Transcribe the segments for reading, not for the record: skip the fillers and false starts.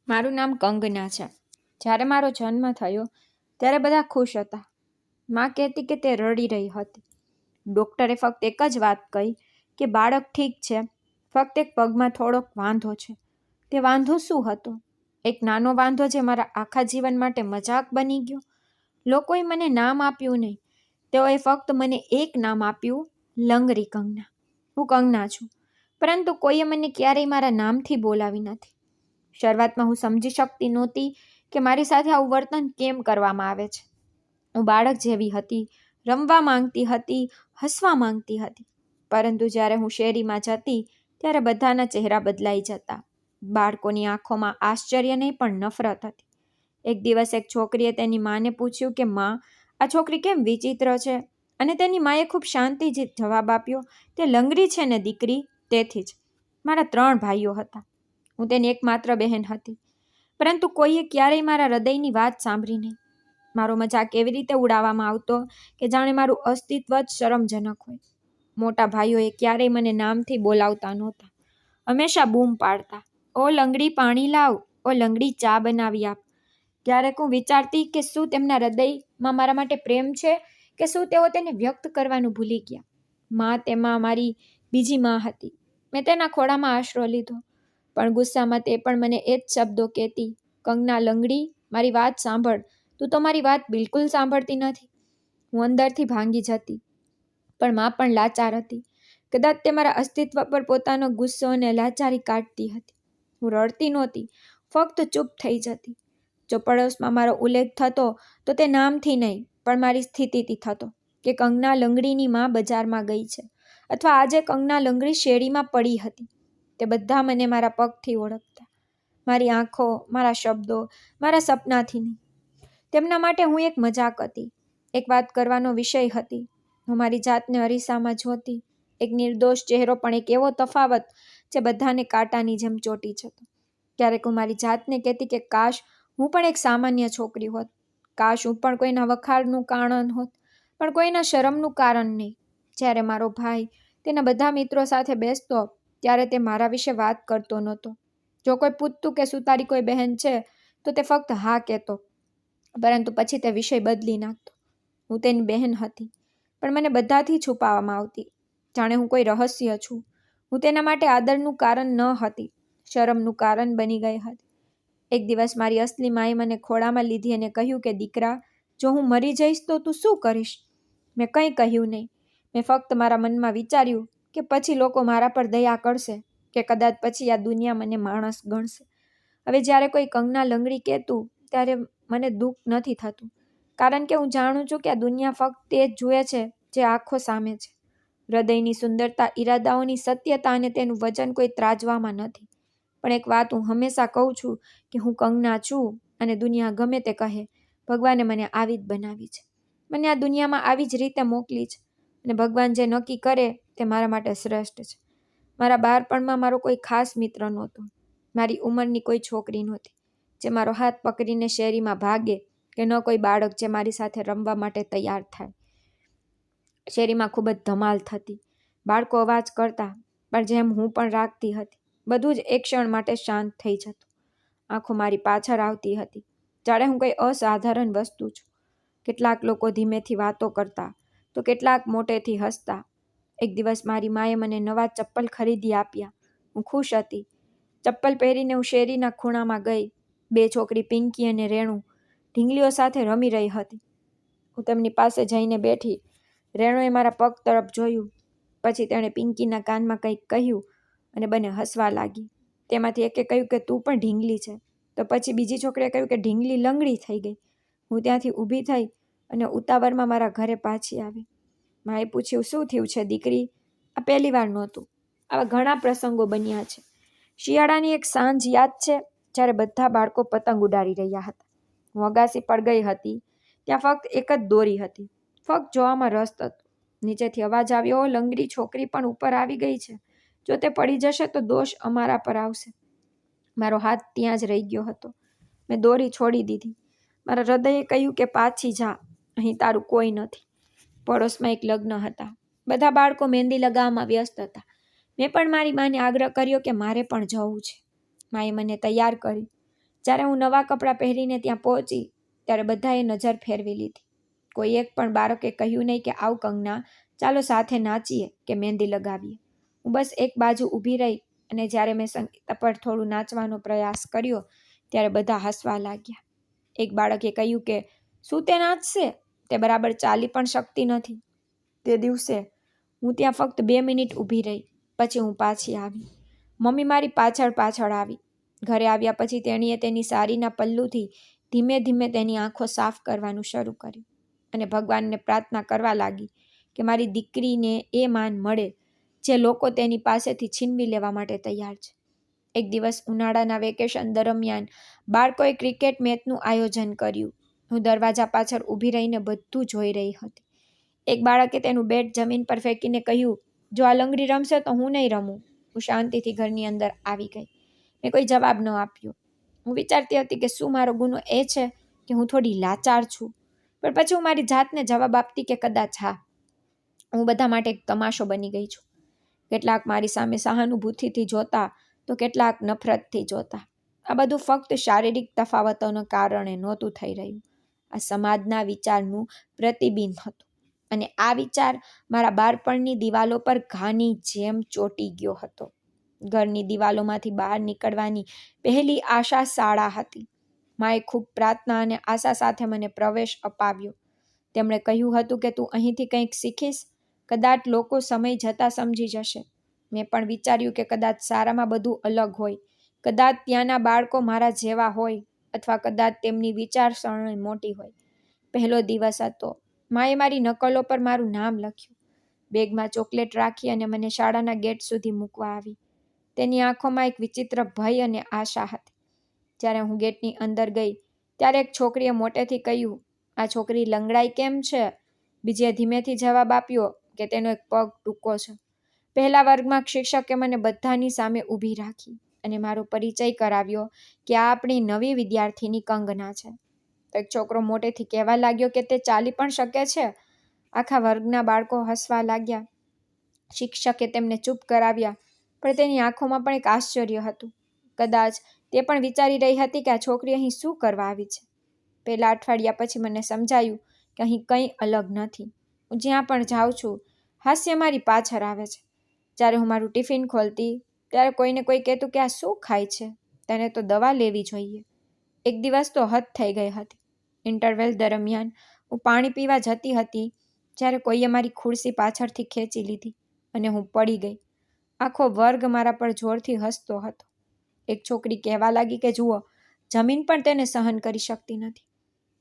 મારું નામ કંગના છે. જ્યારે મારો જન્મ થયો ત્યારે બધા ખુશ હતા. માં કહેતી કે તે રડી રહી હતી. ડૉક્ટરે ફક્ત એક જ વાત કહી કે બાળક ઠીક છે, ફક્ત એક પગમાં થોડોક વાંધો છે. તે વાંધો શું હતો? એક નાનો વાંધો જે મારા આખા જીવન માટે મજાક બની ગયો. લોકોએ મને નામ આપ્યું નહીં, તેઓએ ફક્ત મને એક નામ આપ્યું, લંગરી કંગના. હું કંગના છું, પરંતુ કોઈએ મને ક્યારેય મારા નામથી બોલાવી નથી. શરૂઆતમાં હું સમજી શકતી નહોતી કે મારી સાથે આવું વર્તન કેમ કરવામાં આવે છે. હું બાળક જેવી હતી, રમવા માંગતી હતી, હસવા માંગતી હતી. પરંતુ જ્યારે હું શેરીમાં જતી ત્યારે બધાના ચહેરા બદલાઈ જતા. બાળકોની આંખોમાં આશ્ચર્ય નહીં પણ નફરત હતી. એક દિવસ એક છોકરીએ તેની માને પૂછ્યું કે માં, આ છોકરી કેમ વિચિત્ર છે? અને તેની માએ ખૂબ શાંતિથી જવાબ આપ્યો, તે લંગડી છે ને દીકરી, તેથી જ. મારા 3 ભાઈઓ હતા. હું તેની એકમાત્ર બહેન હતી, પરંતુ કોઈએ ક્યારેય મારા હૃદયની વાત સાંભળી નહીં. મારો મજાક એવી રીતે ઉડાવવામાં આવતો કે જાણે મારું અસ્તિત્વ જ શરમજનક હોય. મોટા ભાઈઓએ ક્યારેય મને નામથી બોલાવતા નહોતા. હંમેશા બૂમ પાડતા, ઓ લંગડી પાણી લાવ, ઓ લંગડી ચા બનાવી આપ. ક્યારેક હું વિચારતી કે શું તેમના હૃદયમાં મારા માટે પ્રેમ છે કે શું તેઓ તેને વ્યક્ત કરવાનું ભૂલી ગયા. માં તેમાં મારી બીજી માં હતી. મેં તેના ખોળામાં આશરો લીધો. પણ ગુસ્સામાં તે પણ મને એ જ શબ્દો કહેતી, કંગના લંગડી, મારી વાત સાંભળ, તું તો મારી વાત બિલકુલ સાંભળતી નથી. હું અંદરથી ભાંગી જતી, પણ માં પણ લાચાર હતી. કદાચ તે મારા અસ્તિત્વ પર પોતાનો ગુસ્સો અને લાચારી કાઢતી હતી. હું રડતી નહોતી, ફક્ત ચૂપ થઈ જતી. જો પડોશમાં મારો ઉલ્લેખ થતો તો તે નામથી નહીં પણ મારી સ્થિતિથી થતો, કે કંગના લંગડીની માં બજારમાં ગઈ છે, અથવા આજે કંગના લંગડી શેરીમાં પડી હતી. તે બધા મને મારા પગથી ઓળખતા, મારી આંખો, મારા શબ્દો, મારા સપનાથી નહીં. તેમના માટે હું એક મજાક હતી, એક વાત કરવાનો વિષય હતી. હું મારી જાતને અરીસામાં જોતી. એક નિર્દોષ ચહેરો પણ એક એવો તફાવત જે બધાને કાંટાની જેમ ચોંટી જતો. ક્યારેક હું મારી જાતને કહેતી કે કાશ હું પણ એક સામાન્ય છોકરી હોત. કાશ હું પણ કોઈના વખાણનું કારણ હોત, પણ કોઈના શરમનું કારણ નહીં. જ્યારે મારો ભાઈ તેના બધા મિત્રો સાથે બેસતો ત્યારે તે મારા વિશે વાત કરતો નહોતો. જો કોઈ પૂછતું કે શું તારી કોઈ બહેન છે, તો તે ફક્ત હા કહેતો, પરંતુ પછી તે વિષય બદલી નાખતો. હું તેની બહેન હતી, પણ મને બધાથી છુપાવવામાં આવતી, જાણે હું કોઈ રહસ્ય છું. હું તેના માટે આદરનું કારણ ન હતી, શરમનું કારણ બની ગઈ હતી. એક દિવસ મારી અસલી માએ મને ખોળામાં લીધી અને કહ્યું કે દીકરા, જો હું મરી જઈશ તો તું શું કરીશ? મેં કંઈ કહ્યું નહીં. મેં ફક્ત મારા મનમાં વિચાર્યું કે પછી લોકો મારા પર દયા કરશે, કે કદાચ પછી આ દુનિયા મને માણસ ગણશે. હવે જ્યારે કોઈ કંગના લંગડી કહેતું ત્યારે મને દુઃખ નથી થતું, કારણ કે હું જાણું છું કે આ દુનિયા ફક્ત તે જ જુએ છે જે આંખો સામે છે. હૃદયની સુંદરતા, ઈરાદાઓની સત્યતા અને તેનું વજન કોઈ ત્રાજવામાં નથી. પણ એક વાત હું હંમેશા કહું છું કે હું કંગના છું, અને દુનિયા ગમે તે કહે, ભગવાને મને આવી જ બનાવી છે. મને આ દુનિયામાં આવી જ રીતે મોકલી છે, અને ભગવાન જે નક્કી કરે તે મારા માટે શ્રેષ્ઠ છે. મારા બાળપણમાં મારો કોઈ ખાસ મિત્ર નહોતો. મારી ઉંમરની કોઈ છોકરી નહોતી જે મારો હાથ પકડીને શેરીમાં ભાગે, કે ન કોઈ બાળક જે મારી સાથે રમવા માટે તૈયાર થાય. શેરીમાં ખૂબ જ ધમાલ થતી. બાળકો અવાજ કરતા, પણ જેમ હું પણ રાખતી હતી. બધું જ એક ક્ષણ માટે શાંત થઈ જતું. આંખો મારી પાછળ આવતી હતી, જાણે હું કોઈ અસાધારણ વસ્તુ છું. કેટલાક લોકો ધીમેથી વાતો કરતા, તો કેટલાક મોટેથી હસતા. એક દિવસ મારી માએ મને નવા ચપ્પલ ખરીદી આપ્યા. હું ખુશ હતી. ચપ્પલ પહેરીને હું શેરીના ખૂણામાં ગઈ. 2 છોકરી પિંકી અને રેણુ ઢીંગલીઓ સાથે રમી રહી હતી. હું તેમની પાસે જઈને બેઠી. રેણુએ મારા પગ તરફ જોયું, પછી તેણે પિંકીના કાનમાં કંઈક કહ્યું અને બંને હસવા લાગી. તેમાંથી એકે કહ્યું કે તું પણ ઢીંગલી છે, તો પછી બીજી છોકરીએ કહ્યું કે ઢીંગલી લંગડી થઈ ગઈ. હું ત્યાંથી ઊભી થઈ અને ઉતાવળમાં મારા ઘરે પાછી આવી. માએ પૂછ્યું, શું થયું છે દીકરી? આ પહેલી વાર નહોતું. આવા ઘણા પ્રસંગો બન્યા છે. શિયાળાની એક સાંજ યાદ છે, જ્યારે બધા બાળકો પતંગ ઉડાડી રહ્યા હતા. હું અગાસી પર ગઈ હતી. ત્યાં ફક્ત એક જ દોરી હતી. ફક્ત જોવામાં રસ હતો. નીચેથી અવાજ આવ્યો, લંગડી છોકરી પણ ઉપર આવી ગઈ છે. જો તે પડી જશે તો દોષ અમારા પર આવશે. મારો હાથ ત્યાં જ રહી ગયો હતો. મેં દોરી છોડી દીધી. મારા હૃદયે કહ્યું કે પાછી જા, અહીં તારું કોઈ નથી. પડોશમાં એક લગ્ન હતા. બધા બાળકો મહેંદી લગાવવામાં વ્યસ્ત હતા. મેં પણ મારી માને આગ્રહ કર્યો કે મારે પણ જવું છે. માએ મને તૈયાર કરી. જ્યારે હું નવા કપડાં પહેરીને ત્યાં પહોંચી ત્યારે બધાએ નજર ફેરવી લીધી. કોઈ એક પણ બાળકે કહ્યું નહીં કે આવ કંગના, ચાલો સાથે નાચીએ કે મહેંદી લગાવીએ. હું બસ એક બાજુ ઊભી રહી અને જ્યારે મેં સંગીતા પર થોડું નાચવાનો પ્રયાસ કર્યો ત્યારે બધા હસવા લાગ્યા. એક બાળકે કહ્યું કે શું તે નાચશે? તે બરાબર ચાલી પણ શકતી નથી. તે દિવસે હું ત્યાં ફક્ત 2 મિનિટ ઊભી રહી, પછી હું પાછી આવી. મમ્મી મારી પાછળ પાછળ આવી. ઘરે આવ્યા પછી તેણીએ તેની સાડીના પલ્લુથી ધીમે ધીમે તેની આંખો સાફ કરવાનું શરૂ કર્યું અને ભગવાનને પ્રાર્થના કરવા લાગી કે મારી દીકરીને એ માન મળે જે લોકો તેની પાસેથી છીનવી લેવા માટે તૈયાર છે. એક દિવસ ઉનાળાના વેકેશન દરમિયાન બાળકોએ ક્રિકેટ મેચનું આયોજન કર્યું. હું દરવાજા પાછળ ઊભી રહીને બધું જોઈ રહી હતી. એક બાળકે તેનું બેટ જમીન પર ફેંકીને કહ્યું, જો આ લંગડી રમશે તો હું નહીં રમું. હું શાંતિથી ઘરની અંદર આવી ગઈ. મેં કોઈ જવાબ ન આપ્યો. હું વિચારતી હતી કે શું મારો ગુનો એ છે કે હું થોડી લાચાર છું, પણ પછી હું મારી જાતને જવાબ આપતી કે કદાચ હા, હું બધા માટે એક તમાશો બની ગઈ છું. કેટલાક મારી સામે સહાનુભૂતિથી જોતા તો કેટલાક નફરતથી જોતા. આ બધું ફક્ત શારીરિક તફાવતોના કારણે નહોતું થઈ રહ્યું. આ સમાજના વિચારનું પ્રતિબિંબ હતું અને આ વિચાર મારા બાળપણની દિવાલો પર ઘાની જેમ ચોંટી ગયો હતો. ઘરની દિવાલોમાંથી બહાર નીકળવાની પહેલી આશા શાળા હતી. માએ ખૂબ પ્રાર્થના અને આશા સાથે મને પ્રવેશ અપાવ્યો. તેમણે કહ્યું હતું કે તું અહીંથી કંઈક શીખીશ, કદાચ લોકો સમય જતાં સમજી જશે. મેં પણ વિચાર્યું કે કદાચ શાળામાં બધું અલગ હોય, કદાચ ત્યાંના બાળકો મારા જેવા હોય અથવા કદાચ તેમની વિચારસરણી મોટી હોય. પહેલો દિવસ હતો. માએ મારી નકલો પર મારું નામ લખ્યું, બેગમાં ચોકલેટ રાખી અને મને શાળાના ગેટ સુધી મૂકવા આવી. તેની આંખોમાં એક વિચિત્ર ભય અને આશા હતી. જ્યારે હું ગેટની અંદર ગઈ ત્યારે એક છોકરીએ મોટેથી કહ્યું, આ છોકરી લંગડાઈ કેમ છે? બીજીએ ધીમેથી જવાબ આપ્યો કે તેનો એક પગ ટૂંકો છે. પહેલા વર્ગમાં શિક્ષકે મને બધાની સામે ઊભી રાખી અને મારો પરિચય કરાવ્યો કે આ આપણી નવી વિદ્યાર્થીની કંગના છે. એક છોકરો મોટેથી કહેવા લાગ્યો કે તે ચાલી પણ શકે છે. આખા વર્ગના બાળકો હસવા લાગ્યા. શિક્ષકે તેમને ચૂપ કરાવ્યા, પણ તેની આંખોમાં પણ એક આશ્ચર્ય હતું. કદાચ તે પણ વિચારી રહી હતી કે આ છોકરી અહીં શું કરવા આવી છે. પહેલા અઠવાડિયા પછી મને સમજાયું કે અહીં કંઈ અલગ નથી. હું જ્યાં પણ જાઉં છું, હાસ્ય મારી પાછળ આવે છે. જ્યારે હું મારું ટિફિન ખોલતી ત્યારે કોઈને કોઈ કહેતું કે આ શું ખાય છે, તેને તો દવા લેવી જોઈએ. એક દિવસ તો હદ થઈ ગઈ હતી. ઇન્ટરવેલ દરમિયાન હું પાણી પીવા જતી હતી જ્યારે કોઈએ મારી ખુરશી પાછળથી ખેંચી લીધી અને હું પડી ગઈ. આખો વર્ગ મારા પર જોરથી હસતો હતો. એક છોકરી કહેવા લાગી કે જુઓ, જમીન પણ તેને સહન કરી શકતી નથી.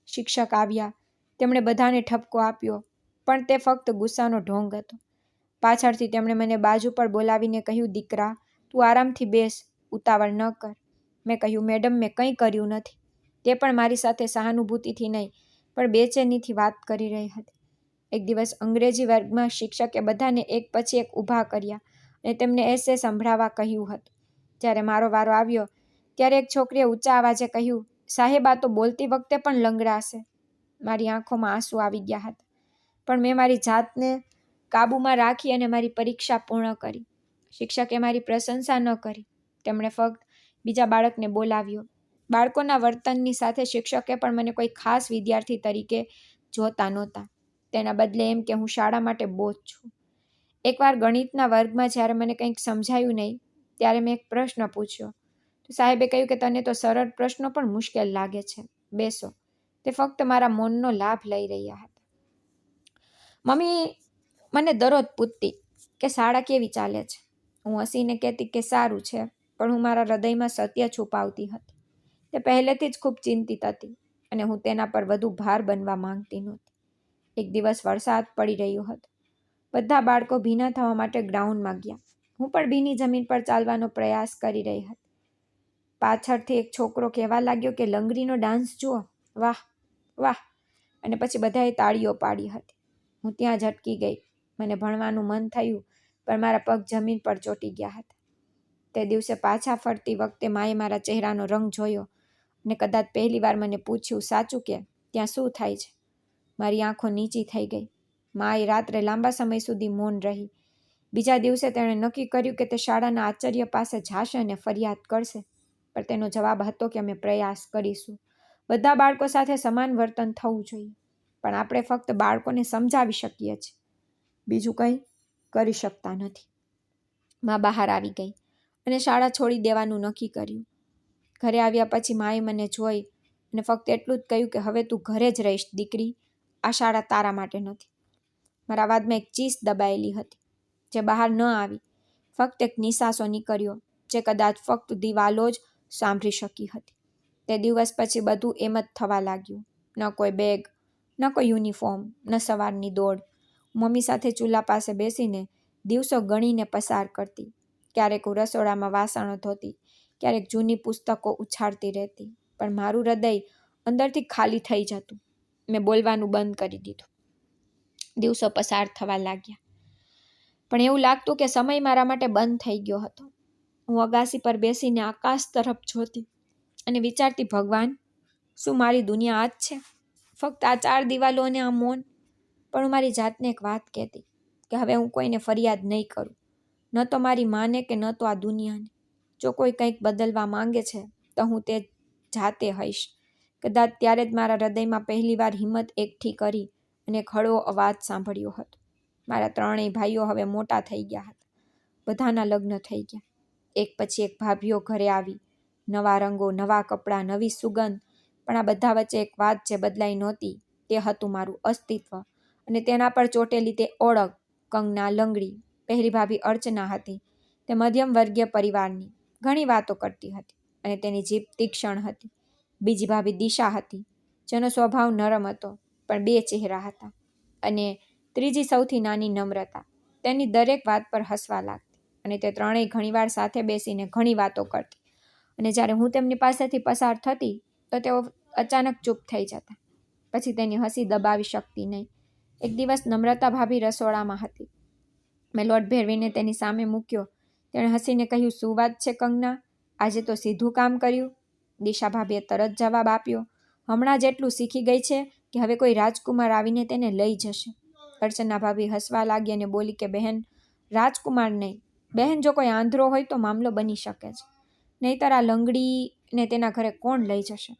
શિક્ષક આવ્યા. તેમણે બધાને ઠપકો આપ્યો, પણ તે ફક્ત ગુસ્સાનો ઢોંગ હતો. પાછળથી તેમણે મને બાજુ પર બોલાવીને કહ્યું, દીકરા, તું આરામથી બેસ, ઉતાવળ ન કર. મેં કહ્યું, મેડમ, મેં કંઈ કર્યું નથી. તે પણ મારી સાથે સહાનુભૂતિથી નહીં, પણ બેચેનીથી વાત કરી રહી હતી. એક દિવસ અંગ્રેજી વર્ગમાં શિક્ષકે બધાને એક પછી એક ઊભા કર્યા અને તેમને એસે સંભળાવવા કહ્યું હતું. જ્યારે મારો વારો આવ્યો ત્યારે એક છોકરીએ ઊંચા અવાજે કહ્યું, સાહેબ, આ તો બોલતી વખતે પણ લંગડાશે. મારી આંખોમાં આંસુ આવી ગયા હતા, પણ મેં મારી જાતને કાબૂમાં રાખી અને મારી પરીક્ષા પૂર્ણ કરી. શિક્ષકે મારી પ્રશંસા ન કરી. તેમણે ફક્ત બીજા બાળકને બોલાવ્યો. બાળકોના વર્તનની સાથે શિક્ષકે પણ મને કોઈ ખાસ વિદ્યાર્થી તરીકે જોતા નહોતા. તેના બદલે એમ કે હું શાળા માટે બોજ છું. એકવાર ગણિતના વર્ગમાં જ્યારે મને કંઈક સમજાયું નહીં ત્યારે મેં એક પ્રશ્ન પૂછ્યો. તો સાહેબે કહ્યું કે તને તો સરળ પ્રશ્નો પણ મુશ્કેલ લાગે છે, બેસો. તે ફક્ત મારા મૌનનો લાભ લઈ રહ્યા હતા. મમ્મી મને દરરોજ પૂછતી કે શાળા કેવી ચાલે છે. હું હસીને કહેતી કે સારું છે, પણ હું મારા હૃદયમાં સત્ય છુપાવતી હતી. તે પહેલેથી જ ખૂબ ચિંતિત હતી અને હું તેના પર વધુ ભાર બનવા માંગતી નહોતી. એક દિવસ વરસાદ પડી રહ્યો હતો. બધા બાળકો ભીના થવા માટે ગ્રાઉન્ડમાં ગયા. હું પણ ભીની જમીન પર ચાલવાનો પ્રયાસ કરી રહી હતી. પાછળથી એક છોકરો કહેવા લાગ્યો કે લંગડીનો ડાન્સ જુઓ, વાહ વાહ, અને પછી બધાએ તાળીઓ પાડી હતી. હું ત્યાં જ અટકી ગઈ. મને ભણવાનું મન થયું, પણ મારા પગ જમીન પર ચોંટી ગયા હતા. તે દિવસે પાછા ફરતી વખતે માએ મારા ચહેરાનો રંગ જોયો અને કદાચ પહેલીવાર મને પૂછ્યું, સાચું કે ત્યાં શું થાય છે? મારી આંખો નીચી થઈ ગઈ. માએ રાત્રે લાંબા સમય સુધી મૌન રહી. બીજા દિવસે તેણે નક્કી કર્યું કે તે શાળાના આચાર્ય પાસે જાશે અને ફરિયાદ કરશે, પણ તેનો જવાબ હતો કે અમે પ્રયાસ કરીશું. બધા બાળકો સાથે સમાન વર્તન થવું જોઈએ, પણ આપણે ફક્ત બાળકોને સમજાવી શકીએ છીએ, બીજું કંઈ કરી શકતા નથી. મા બહાર આવી ગઈ અને શાળા છોડી દેવાનું નક્કી કર્યું. ઘરે આવ્યા પછી માએ મને જોઈ અને ફક્ત એટલું જ કહ્યું કે હવે તું ઘરે જ રહીશ દીકરી, આ શાળા તારા માટે નથી. મારા અવાજમાં એક ચીસ દબાયેલી હતી જે બહાર ન આવી. ફક્ત એક નિસાસો નીકળ્યો જે કદાચ ફક્ત દિવાલો જ સાંભળી શકી હતી. તે દિવસ પછી બધું એમ જ થવા લાગ્યું. ન કોઈ બેગ, ન કોઈ યુનિફોર્મ, ન સવારની દોડ. મમ્મી સાથે ચૂલા પાસે બેસીને દિવસો ગણીને પસાર કરતી. ક્યારેક હું રસોડામાં વાસણો ધોતી, ક્યારેક જૂની પુસ્તકો ઉછાળતી રહેતી, પણ મારું હૃદય અંદરથી ખાલી થઈ જતું. મેં બોલવાનું બંધ કરી દીધું. દિવસો પસાર થવા લાગ્યા, પણ એવું લાગતું કે સમય મારા માટે બંધ થઈ ગયો હતો. હું અગાસી પર બેસીને આકાશ તરફ જોતી અને વિચારતી, ભગવાન, શું મારી દુનિયા આ જ છે? ફક્ત આ 4 દિવાલો અને આ મૌન? પણ હું મારી જાતને એક વાત કહેતી કે હવે હું કોઈને ફરિયાદ નહીં કરું, ન તો મારી માને કે ન તો આ દુનિયાને. જો કોઈ કંઈક બદલવા માંગે છે તો હું તે જાતે હઈશ. કદાચ ત્યારે જ મારા હૃદયમાં પહેલીવાર હિંમત એકઠી કરી અને એક હળવો અવાજ સાંભળ્યો હતો. મારા 3 ભાઈઓ હવે મોટા થઈ ગયા હતા. બધાના લગ્ન થઈ ગયા. એક પછી એક ભાભીઓ ઘરે આવી. નવા રંગો, નવા કપડાં, નવી સુગંધ. પણ આ બધા વચ્ચે એક વાત જે બદલાઈ નહોતી તે હતું મારું અસ્તિત્વ, અને તેના પર ચોટેલી તે ઓળખ. કંગના લંગડી. પહેલી ભાભી અર્ચના હતી. તે મધ્યમ વર્ગીય પરિવારની, ઘણી વાતો કરતી હતી અને તેની જીભ તીક્ષ્ણ હતી. બીજી ભાભી દિશા હતી, જેનો સ્વભાવ નરમ હતો પણ 2 ચહેરા હતા. અને ત્રીજી સૌથી નાની નમ્રતા. તેની દરેક વાત પર હસવા લાગતી અને તે 3 ઘણીવાર સાથે બેસીને ઘણી વાતો કરતી. અને જ્યારે હું તેમની પાસેથી પસાર થતી તો તેઓ અચાનક ચૂપ થઈ જતા. પછી તેની હસી દબાવી શકતી નહીં. એક દિવસ નમ્રતા ભાભી રસોડામાં હતી. મેં લોટ ભેરવીને તેની સામે મૂક્યો. તેણે હસીને કહ્યું, શું વાત છે કંગના, આજે તો સીધું કામ કર્યું? દિશા ભાભીએ તરત જવાબ આપ્યો, હમણાં જ એટલું શીખી ગઈ છે કે હવે કોઈ રાજકુમાર આવીને તેને લઈ જશે. અર્ચના ભાભી હસવા લાગી અને બોલી કે બહેન, રાજકુમાર નહીં બહેન, જો કોઈ આંધળો હોય તો મામલો બની શકે છે, નહીંતર આ લંગડીને તેના ઘરે કોણ લઈ જશે?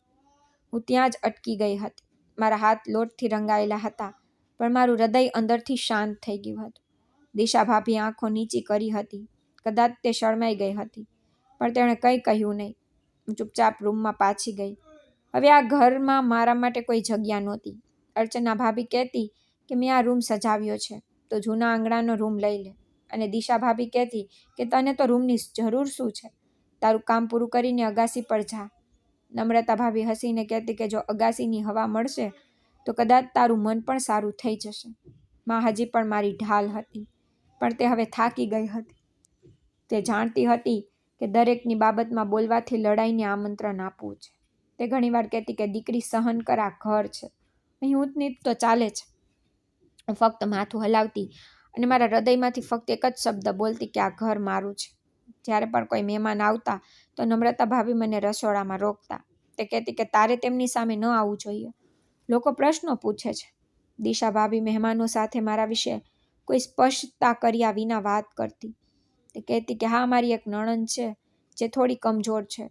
હું ત્યાં જ અટકી ગઈ હતી. મારા હાથ લોટથી રંગાયેલા હતા, પણ મારું હૃદય અંદરથી શાંત થઈ ગયું હતું. દિશા ભાભીએ આંખો નીચી કરી હતી. કદાચ તે શરમાઈ ગઈ હતી, પણ તેણે કંઈ કહ્યું નહીં. હું ચૂપચાપ રૂમમાં પાછી ગઈ. હવે આ ઘરમાં મારા માટે કોઈ જગ્યા નહોતી. અર્ચના ભાભી કહેતી કે મેં આ રૂમ સજાવ્યો છે તો જૂના આંગણાનો રૂમ લઈ લે, અને દિશા ભાભી કહેતી કે તને તો રૂમની જરૂર શું છે, તારું કામ પૂરું કરીને અગાસી પર જા. નમ્રતા ભાભી હસીને કહેતી કે જો અગાસીની હવા મળશે તો કદાચ તારું મન પણ સારું થઈ જશે. માં હજી પણ મારી ઢાલ હતી, પણ તે હવે થાકી ગઈ હતી. તે જાણતી હતી કે દરેકની બાબતમાં બોલવાથી લડાઈને આમંત્રણ આપવું છે. તે ઘણીવાર કહેતી કે દીકરી સહન કર, આ ઘર છે, અહીં ઊંચનીચ તો ચાલે છે. હું ફક્ત માથું હલાવતી અને મારા હૃદયમાંથી ફક્ત એક જ શબ્દ બોલતી કે આ ઘર મારું છે. જ્યારે પણ કોઈ મહેમાન આવતા તો નમ્રતા ભાભી મને રસોડામાં રોકતા. તે કહેતી કે તારે તેમની સામે ન આવવું જોઈએ, લોકો પ્રશ્નો પૂછે છે. દિશા ભાભી મહેમાનો સાથે મારા વિશે કોઈ સ્પષ્ટતા કર્યા વિના વાત કરતી. તે કહેતી કે હા, મારી એક નણંદ છે જે થોડી કમજોર છે.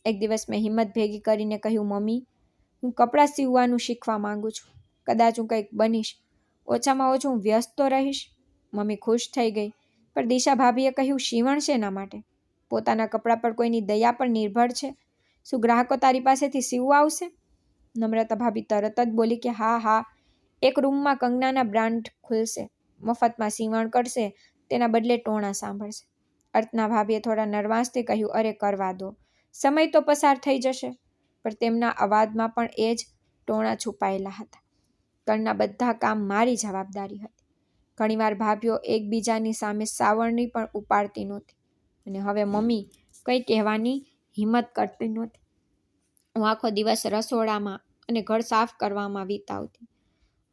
એક દિવસ મેં હિંમત ભેગી કરીને કહ્યું, મમ્મી, હું કપડાં સીવવાનું શીખવા માંગુ છું. કદાચ હું કંઈક બનીશ, ઓછામાં ઓછું હું વ્યસ્ત તો રહીશ. મમ્મી ખુશ થઈ ગઈ, પણ દિશા ભાભીએ કહ્યું, સીવણ શેના માટે? પોતાના કપડાં પર કોઈની દયા પર નિર્ભર છે? શું ગ્રાહકો તારી પાસેથી સીવવા આવશે? નમ્રતા ભાભી તરત જ બોલી કે હા, એક રૂમમાં કંગનાના બ્રાન્ડ ખુલશે, મફતમાં સીવણ કરશે, તેના બદલે ટોણા સાંભળશે. અર્ચના ભાભીએ થોડા નર્વાસથી કહ્યું, અરે કરવા દો, સમય તો પસાર થઈ જશે. પણ તેમના અવાજમાં પણ એ જ ટોણા છુપાયેલા હતા. ઘરના બધા કામ મારી જવાબદારી હતી. ઘણીવાર ભાભીઓ એકબીજાની સામે સાવરણી પણ ઉપાડતી નહોતી, અને હવે મમ્મી કંઈ કહેવાની હિંમત કરતી નહોતી. હું આખો દિવસ રસોડામાં અને ઘર સાફ કરવામાં વિતાવતી.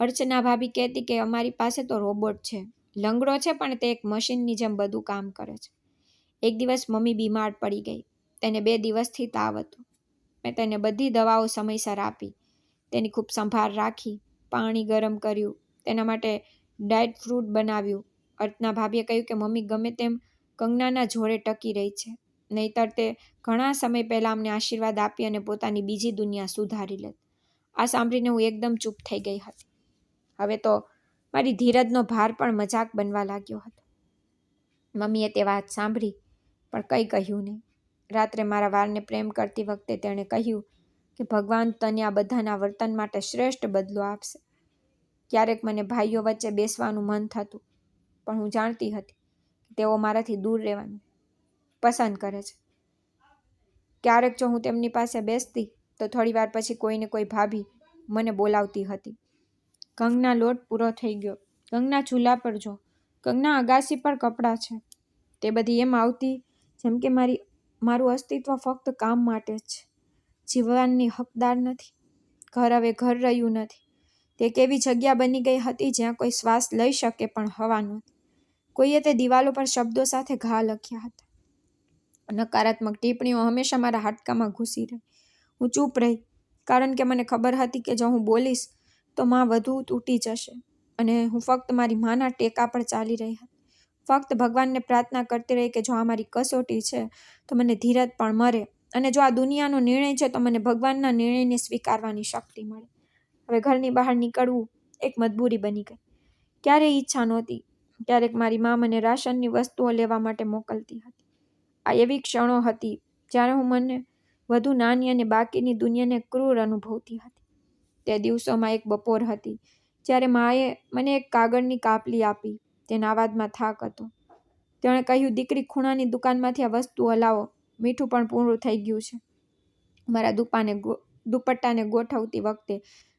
અર્ચના ભાભી કહેતી કે અમારી પાસે તો રોબોટ છે, લંગડો છે પણ તે એક મશીનની જેમ બધું કામ કરે છે. એક દિવસ મમ્મી બીમાર પડી ગઈ. તેને 2 દિવસથી તાવ હતો. મેં તેને બધી દવાઓ સમયસર આપી, તેની ખૂબ સંભાળ રાખી, પાણી ગરમ કર્યું, તેના માટે ડાયટ ફ્રૂટ બનાવ્યું. અર્ચના ભાભીએ કહ્યું કે મમ્મી ગમે તેમ કંગનાના જોડે ટકી રહી છે, નહીતર તે ઘણા સમય પહેલાં અમને આશીર્વાદ આપી અને પોતાની બીજી દુનિયા સુધારી લેત. આ સાંભળીને હું એકદમ ચૂપ થઈ ગઈ હતી. હવે તો મારી ધીરજનો ભાર પણ મજાક બનવા લાગ્યો હતો. મમ્મીએ તે વાત સાંભળી પણ કંઈ કહ્યું નહીં. રાત્રે મારા વારને પ્રેમ કરતી વખતે તેણે કહ્યું કે ભગવાન તને આ બધાના વર્તન માટે શ્રેષ્ઠ બદલો આપશે. ક્યારેક મને ભાઈઓ વચ્ચે બેસવાનું મન થતું, પણ હું જાણતી હતી કે તેઓ મારાથી દૂર રહેવાનું પસંદ કરે છે. ક્યારેક જો હું તેમની પાસે બેસતી તો થોડીવાર પછી કોઈને કોઈ ભાભી મને બોલાવતી હતી. કંગના, લોટ પૂરો થઈ ગયો. કંગના, ચૂલા પર જો. કંગના, અગાસી પર કપડાં છે. તે બધી એમ આવતી જેમ કે મારું અસ્તિત્વ ફક્ત કામ માટે જ છે. જીવનની હકદાર નથી. ઘર હવે ઘર રહ્યું નથી. તે એક એવી જગ્યા બની ગઈ હતી જ્યાં કોઈ શ્વાસ લઈ શકે પણ હવા નહોતી. કોઈએ તે દિવાલો પર શબ્દો સાથે ઘા લખ્યા હતા. નકારાત્મક ટિપ્પણીઓ હંમેશા મારા હાડકામાં ઘૂસી રહી. હું ચૂપ રહી, કારણ કે મને ખબર હતી કે જો હું બોલીશ તો માં વધુ તૂટી જશે. અને હું ફક્ત મારી માના ટેકા પર ચાલી રહી હતી. ફક્ત ભગવાનને પ્રાર્થના કરતી રહી કે જો આ મારી કસોટી છે તો મને ધીરજ પણ મળે, અને જો આ દુનિયાનો નિર્ણય છે તો મને ભગવાનના નિર્ણયને સ્વીકારવાની શક્તિ મળે. હવે ઘરની બહાર નીકળવું એક મજબૂરી બની ગઈ. ક્યારેય ઈચ્છા નહોતી. ક્યારેક મારી મા મને રાશનની વસ્તુઓ લેવા માટે મોકલતી હતી. આ એવી ક્ષણો હતી જ્યારે હું મને વધુ નાની અને બાકીની દુનિયાને ક્રૂર અનુભવતી હતી. તે દિવસોમાં એક બપોર હતી જ્યારે માએ મને એક કાગળની કાપલી આપી. તેના અવાજમાં થાક હતો. તેણે કહ્યું, દીકરી, ખૂણાની દુકાનમાંથી આ વસ્તુ હલાવો, મીઠું પણ પૂરું થઈ ગયું છે. મારા દુપટ્ટાને ગોઠવતી વખતે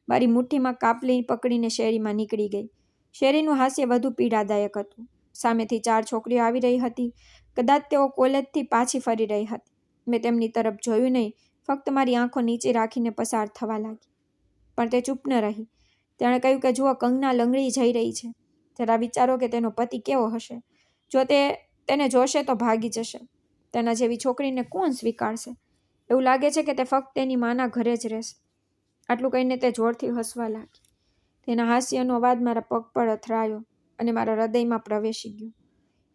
મારી મુઠ્ઠીમાં કાપલી પકડીને શેરીમાં નીકળી ગઈ. શેરીનું હાસ્ય વધુ પીડાદાયક હતું. સામેથી 4 છોકરીઓ આવી રહી હતી. કદાચ તેઓ કોલેજથી પાછી ફરી રહી હતી. મેં તેમની તરફ જોયું નહીં, ફક્ત મારી આંખો નીચે રાખીને પસાર થવા લાગી. પણ તે ચૂપ ન રહી. તેણે કહ્યું કે જુઓ, કંગના લંગડી જઈ રહી છે. જરા વિચારો કે તેનો પતિ કેવો હશે. જો તે તેને જોશે તો ભાગી જશે. તેના જેવી છોકરીને કોણ સ્વીકારશે? એવું લાગે છે કે તે ફક્ત તેની માના ઘરે જ રહેશે. આટલું કહીને તે જોરથી હસવા લાગી. તેના હાસ્યનો અવાજ મારા પગ પર અથડાયો અને મારા હૃદયમાં પ્રવેશી ગયો.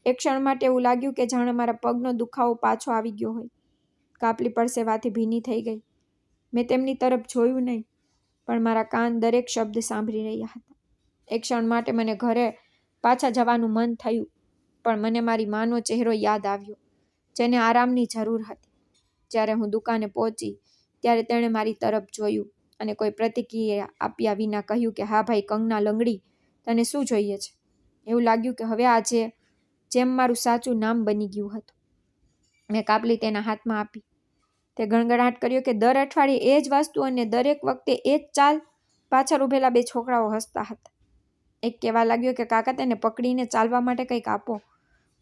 એક ક્ષણ માટે એવું લાગ્યું કે જાણે મારા પગનો દુખાવો પાછો આવી ગયો હોય. કાપલી પરસેવાથી ભીની થઈ ગઈ. મેં તેમની તરફ જોયું નહીં, પણ મારા કાન દરેક શબ્દ સાંભળી રહ્યા હતા. એક ક્ષણ માટે મને ઘરે પાછા જવાનું મન થયું, પણ મને મારી માનો ચહેરો યાદ આવ્યો, જેને આરામની જરૂર હતી. જ્યારે હું દુકાને પહોંચી ત્યારે તેણે મારી તરફ જોયું અને કોઈ પ્રતિક્રિયા આપ્યા વિના કહ્યું કે હા ભાઈ કંગના લંગડી, તને શું જોઈએ છે? એવું લાગ્યું કે હવે આજે જેમ મારું સાચું નામ બની ગયું હતું. મેં કાપલી તેના હાથમાં આપી. તે ગણગણાટ કર્યો કે દર અઠવાડિયે એ જ વસ્તુ અને દરેક વખતે એ જ ચાલ. પાછળ ઊભેલા 2 છોકરાઓ હસતા હતા. એક કહેવા લાગ્યો કે કાકા, તેને પકડીને ચાલવા માટે કંઈક આપો.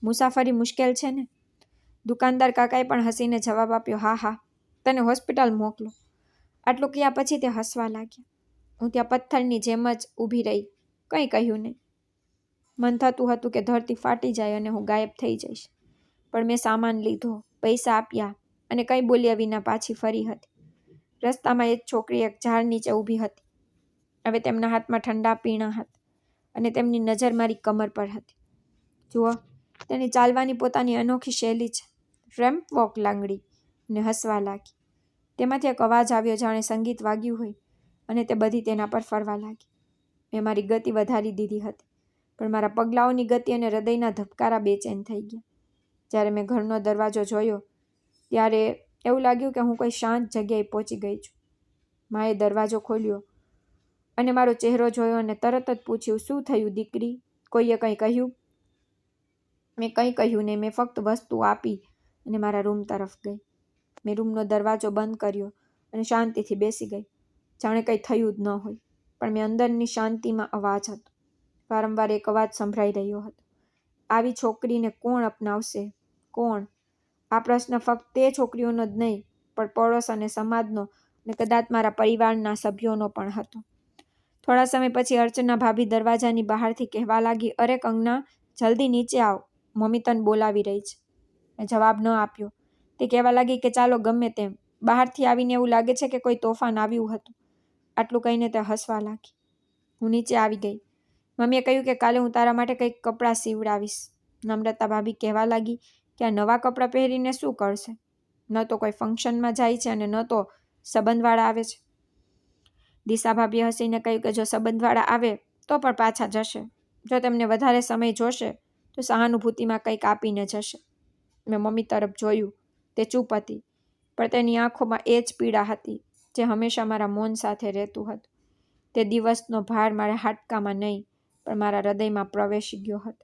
મુસાફરી મુશ્કેલ છે ને? દુકાનદાર કાકાએ પણ હસીને જવાબ આપ્યો, હા હા, તને હોસ્પિટલ મોકલો. આટલું કહ્યા પછી તે હસવા લાગ્યા. હું ત્યાં પથ્થરની જેમ જ ઊભી રહી, કંઈ કહ્યું નહીં. મન થતું હતું કે ધરતી ફાટી જાય અને હું ગાયબ થઈ જઈશ. પણ મેં સામાન લીધો, પૈસા આપ્યા અને કંઈ બોલ્યા વિના પાછી ફરી હતી. રસ્તામાં એક છોકરી એક ઝાડ નીચે ઊભી હતી. હવે તેમના હાથમાં ઠંડા પીણા હતા અને તેમની નજર મારી કમર પર હતી. જુઓ, તેની ચાલવાની પોતાની અનોખી શૈલી છે. રેમ્પ વોક લાંગડી. અને હસવા લાગી. તેમાંથી એક અવાજ આવ્યો જાણે સંગીત વાગ્યું હોય, અને તે બધી તેના પર ફરવા લાગી. મેં મારી ગતિ વધારી દીધી હતી, પણ મારા પગલાઓની ગતિ અને હૃદયના ધબકારા બેચેન થઈ ગયા. જ્યારે મેં ઘરનો દરવાજો જોયો ત્યારે એવું લાગ્યું કે હું કોઈ શાંત જગ્યાએ પહોંચી ગઈ છું. માએ દરવાજો ખોલ્યો અને મારો ચહેરો જોયો અને તરત જ પૂછ્યું, શું થયું દીકરી? કોઈએ કંઈ કહ્યું? મેં કંઈ કહ્યું નહીં. મેં ફક્ત વસ્તુ આપી અને મારા રૂમ તરફ ગઈ. મેં રૂમનો દરવાજો બંધ કર્યો અને શાંતિથી બેસી ગઈ, જાણે કંઈ થયું જ ન હોય. પણ મેં અંદરની શાંતિમાં અવાજ હતો. વારંવાર એક અવાજ સંભળાઈ રહ્યો હતો, આવી છોકરીને કોણ અપનાવશે? કોણ? આ પ્રશ્ન ફક્ત તે છોકરીઓનો જ નહીં, પણ પડોશ અને સમાજનો અને કદાચ મારા પરિવારના સભ્યોનો પણ હતો. થોડા સમય પછી અર્ચના ભાભી દરવાજાની બહારથી કહેવા લાગી, અરે કંગના, જલ્દી નીચે આવ, મમ્મી તને બોલાવી રહી છે. મેં જવાબ ન આપ્યો. તે કહેવા લાગી કે ચાલો ગમે તેમ, બહારથી આવીને એવું લાગે છે કે કોઈ તોફાન આવ્યું હતું. આટલું કહીને તે હસવા લાગી. હું નીચે આવી ગઈ. મમ્મીએ કહ્યું કે કાલે હું તારા માટે કંઈક કપડાં સીવડાવીશ. નમ્રતા ભાભી કહેવા લાગી કે આ નવા કપડાં પહેરીને શું કરશે? ન તો કોઈ ફંક્શનમાં જાય છે અને ન તો સંબંધવાળા આવે છે. દિશા ભાભીએ હસીને કહ્યું કે જો સંબંધવાળા આવે તો પણ પાછા જશે. જો તેમને વધારે સમય જોશે તો સહાનુભૂતિમાં કંઈક આપીને જશે. મેં મમ્મી તરફ જોયું. તે ચૂપ હતી, પણ તેની આંખોમાં એ જ પીડા હતી જે હંમેશા મારા મૌન સાથે રહેતું હતું. તે દિવસનો ભાર મારા હાડકામાં નહીં, પણ મારા હૃદયમાં પ્રવેશી ગયો હતો.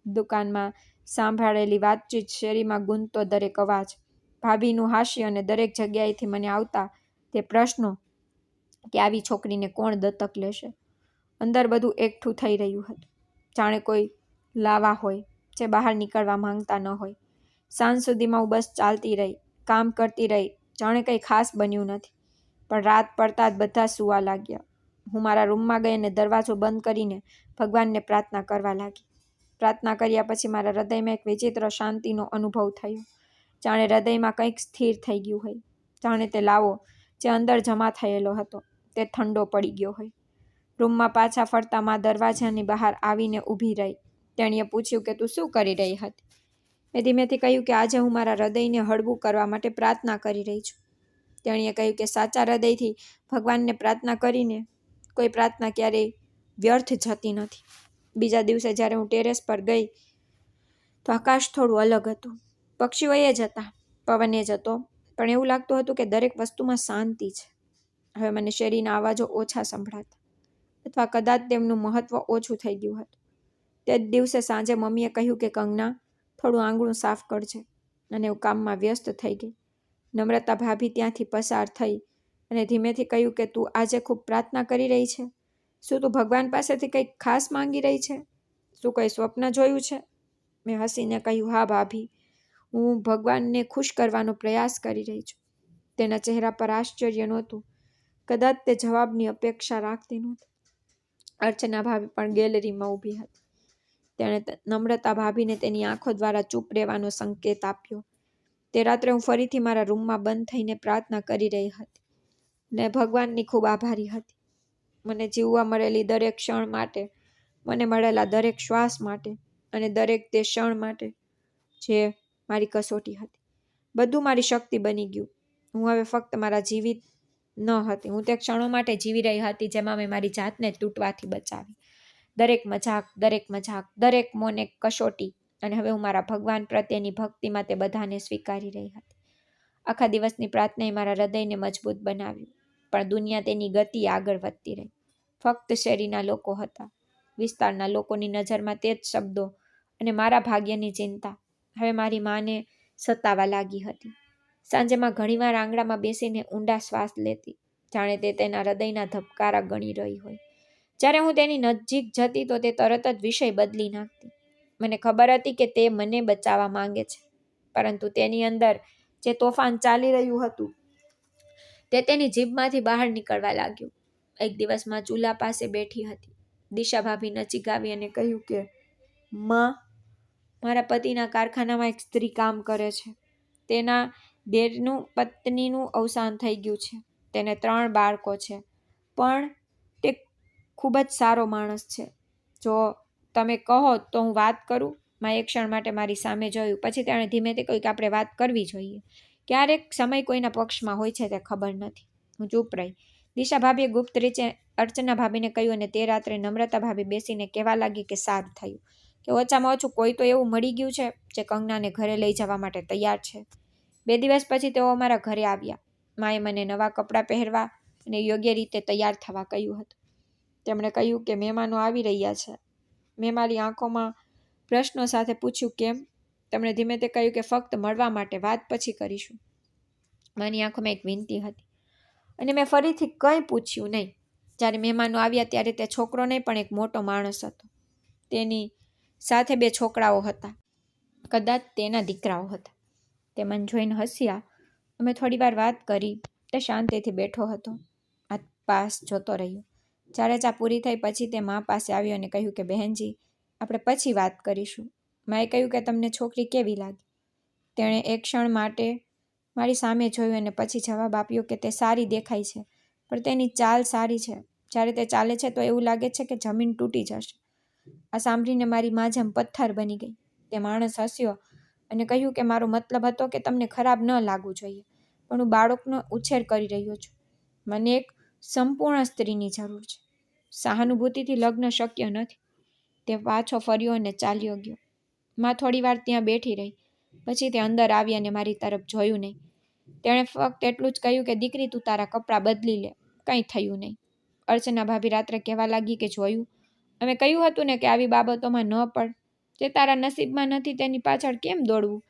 દુકાનમાં સાંભળેલી વાતચીત, શેરીમાં ગૂંજતો દરેક અવાજ, ભાભીનું હાસ્ય અને દરેક જગ્યાએથી મને આવતા તે પ્રશ્નો કે આવી છોકરીને કોણ દત્તક લેશે. અંદર બધું એકઠું થઈ રહ્યું હતું. જાણે કોઈ લાવા હોય જે બહાર નીકળવા માંગતા ન હોય. સાંજ સુધીમાં હું બસ ચાલતી રહી, કામ કરતી રહી, જાણે કંઈ ખાસ બન્યું નથી. પણ રાત પડતા જ બધા સૂવા લાગ્યા. હું મારા રૂમમાં ગઈ અને દરવાજો બંધ કરીને ભગવાનને પ્રાર્થના કરવા લાગી. પ્રાર્થના કર્યા પછી મારા હૃદયમાં એક વિચિત્ર શાંતિનો અનુભવ થયો. જાણે હૃદયમાં કંઈક સ્થિર થઈ ગયું હોય. જાણે તે લાવો જે અંદર જમા થયેલો હતો તે ઠંડો પડી ગયો હોય. રૂમમાં પાછા ફરતા માં દરવાજાની બહાર આવીને ઊભી રહી. તેણીએ પૂછ્યું કે તું શું કરી રહી હતી? મેં ધીમેથી કહ્યું કે આજે હું મારા હૃદયને હળવું કરવા માટે પ્રાર્થના કરી રહી છું. તેણીએ કહ્યું કે સાચા હૃદયથી ભગવાનને પ્રાર્થના કરીને કોઈ પ્રાર્થના ક્યારેય વ્યર્થ જતી નથી. બીજા દિવસે જ્યારે હું ટેરેસ પર ગઈ તો આકાશ થોડું અલગ હતું. પક્ષીઓ એ જ હતા, પવન એ જ હતો, પણ એવું લાગતું હતું કે દરેક વસ્તુમાં શાંતિ છે. હવે મને શેરીના અવાજો ઓછા સંભળાતા, અથવા કદાચ તેમનું મહત્વ ઓછું થઈ ગયું હતું. તે જ દિવસે સાંજે મમ્મીએ કહ્યું કે કંગના, થોડું આંગણું સાફ કરજે, અને હું કામમાં વ્યસ્ત થઈ ગઈ. નમ્રતા ભાભી ત્યાંથી પસાર થઈ અને ધીમેથી કહ્યું કે તું આજે ખૂબ પ્રાર્થના કરી રહી છે. શું તું ભગવાન પાસેથી કંઈક ખાસ માંગી રહી છે? શું કંઈ સ્વપ્ન જોયું છે? મેં હસીને કહ્યું, હા ભાભી, હું ભગવાનને ખુશ કરવાનો પ્રયાસ કરી રહી છું. તેના ચહેરા પર આશ્ચર્ય નહોતું. કદાચ તે જવાબની અપેક્ષા રાખતી નહોતી. અર્ચના ભાભી પણ ગેલેરીમાં ઊભી હતી. તેણે નમ્રતા ભાભીને તેની આંખો દ્વારા ચૂપ રહેવાનો સંકેત આપ્યો. તે રાત્રે હું ફરીથી મારા રૂમમાં બંધ થઈને પ્રાર્થના કરી રહી હતી ને ભગવાનની ખૂબ આભારી હતી. મને જીવવા મળેલી દરેક ક્ષણ માટે, મને મળેલા દરેક શ્વાસ માટે અને દરેક તે ક્ષણ માટે જે મારી કસોટી હતી. બધું મારી શક્તિ બની ગયું. હું હવે ફક્ત મારા જીવિત ન હતી, હું તે ક્ષણો માટે જીવી રહી હતી જેમાં મેં મારી જાતને તૂટવાથી બચાવી. દરેક મજાક, દરેક મૌન એક કસોટી, અને હવે હું મારા ભગવાન પ્રત્યેની ભક્તિમાં તે બધાને સ્વીકારી રહી હતી. આખા દિવસની પ્રાર્થનાએ મારા હૃદયને મજબૂત બનાવ્યું, પણ દુનિયા તેની ગતિ આગળ વધતી રહી. ફક્ત શેરીના લોકો હતા, વિસ્તારના લોકોની નજરમાં તે જ શબ્દો, અને મારા ભાગ્યની ચિંતા હવે મારી માને સતાવા લાગી હતી. સાંજે માં ઘણીવાર આંગણામાં બેસીને ઊંડા શ્વાસ લેતી, જાણે તે તેના હૃદયના ધબકારા ગણી રહી હોય. જ્યારે હું તેની નજીક જતી તો તે તરત જ વિષય બદલી નાખતી. મને ખબર હતી કે તે મને બચાવવા માંગે છે, પરંતુ તેની અંદર જે તોફાન ચાલી રહ્યું હતું તે તેની જીભમાંથી બહાર નીકળવા લાગ્યું. એક દિવસ માં ચૂલા પાસે બેઠી હતી. દિશા ભાભી નજીક આવી અને કહ્યું કે માં, મારા પતિના કારખાનામાં એક સ્ત્રી કામ કરે છે. તેના દેરનું પત્નીનું અવસાન થઈ ગયું છે. તેને 3 બાળકો છે, પણ તે ખૂબ જ સારો માણસ છે. જો તમે કહો તો હું વાત કરું. માં એક ક્ષણ માટે મારી સામે જોયું, પછી તેણે ધીમેથી કહ્યું કે આપણે વાત કરવી જોઈએ. ક્યારેક સમય કોઈના પક્ષમાં હોય છે તે ખબર નથી. હું ચૂપ રહી. દિશા ભાભીએ ગુપ્ત રીતે અર્ચના ભાભીને કહ્યું, અને તે રાત્રે નમ્રતા ભાભી બેસીને કહેવા લાગી કે સારું થયું કે ઓછામાં ઓછું કોઈ તો એવું મળી ગયું છે જે કંગનાને ઘરે લઈ જવા માટે તૈયાર છે. 2 દિવસ પછી તેઓ અમારા ઘરે આવ્યા. માએ મને નવા કપડાં પહેરવા અને યોગ્ય રીતે તૈયાર થવા કહ્યું હતું. તેમણે કહ્યું કે મહેમાનો આવી રહ્યા છે. મેં મારી આંખોમાં પ્રશ્નો સાથે પૂછ્યું, કેમ? તેમણે ધીમેથી કહ્યું કે ફક્ત મળવા માટે, વાત પછી કરીશું. મારી આંખોમાં એક વિનંતી હતી, અને મેં ફરીથી કંઈ પૂછ્યું નહીં. જ્યારે મહેમાનો આવ્યા ત્યારે તે છોકરો નહીં પણ એક મોટો માણસ હતો. તેની સાથે 2 છોકરાઓ હતા. કદાચ તેના દીકરાઓ હતા. તે મને જોઈને હસ્યા. અમે થોડીવાર વાત કરી. તે શાંતિથી બેઠો હતો, આસપાસ જોતો રહ્યો. જ્યારે ચા પૂરી થઈ પછી તે મા પાસે આવ્યો અને કહ્યું કે બહેનજી, આપણે પછી વાત કરીશું. માએ કહ્યું કે તમને છોકરી કેવી લાગી? તેણે એક ક્ષણ માટે મારી સામે જોયું અને પછી જવાબ આપ્યો કે તે સારી દેખાય છે, પણ તેની ચાલ સારી છે. જ્યારે તે ચાલે છે તો એવું લાગે છે કે જમીન તૂટી જશે. આ સાંભળીને મારી મા જેમ પથ્થર બની ગઈ. તે માણસ હસ્યો અને કહ્યું કે મારો મતલબ હતો કે તમને ખરાબ ન લાગવું જોઈએ, પણ હું બાળકનો ઉછેર કરી રહ્યો છું. મને એક સંપૂર્ણ સ્ત્રીની જરૂર છે. સહાનુભૂતિથી લગ્ન શક્ય નથી. તે પાછો ફર્યો અને ચાલ્યો ગયો. માં થોડી વાર ત્યાં બેઠી રહી. પછી તે અંદર આવી અને મારી તરફ જોયું નહીં. તેણે ફક્ત એટલું જ કહ્યું કે દીકરી, તું તારા કપડાં બદલી લે, કંઈ થયું નહીં. અર્ચના ભાભી રાત્રે કહેવા લાગી કે જોયું, અમે કહ્યું હતું ને કે આવી બાબતોમાં ન પડ. જે તારા નસીબમાં નથી તેની પાછળ કેમ દોડવું?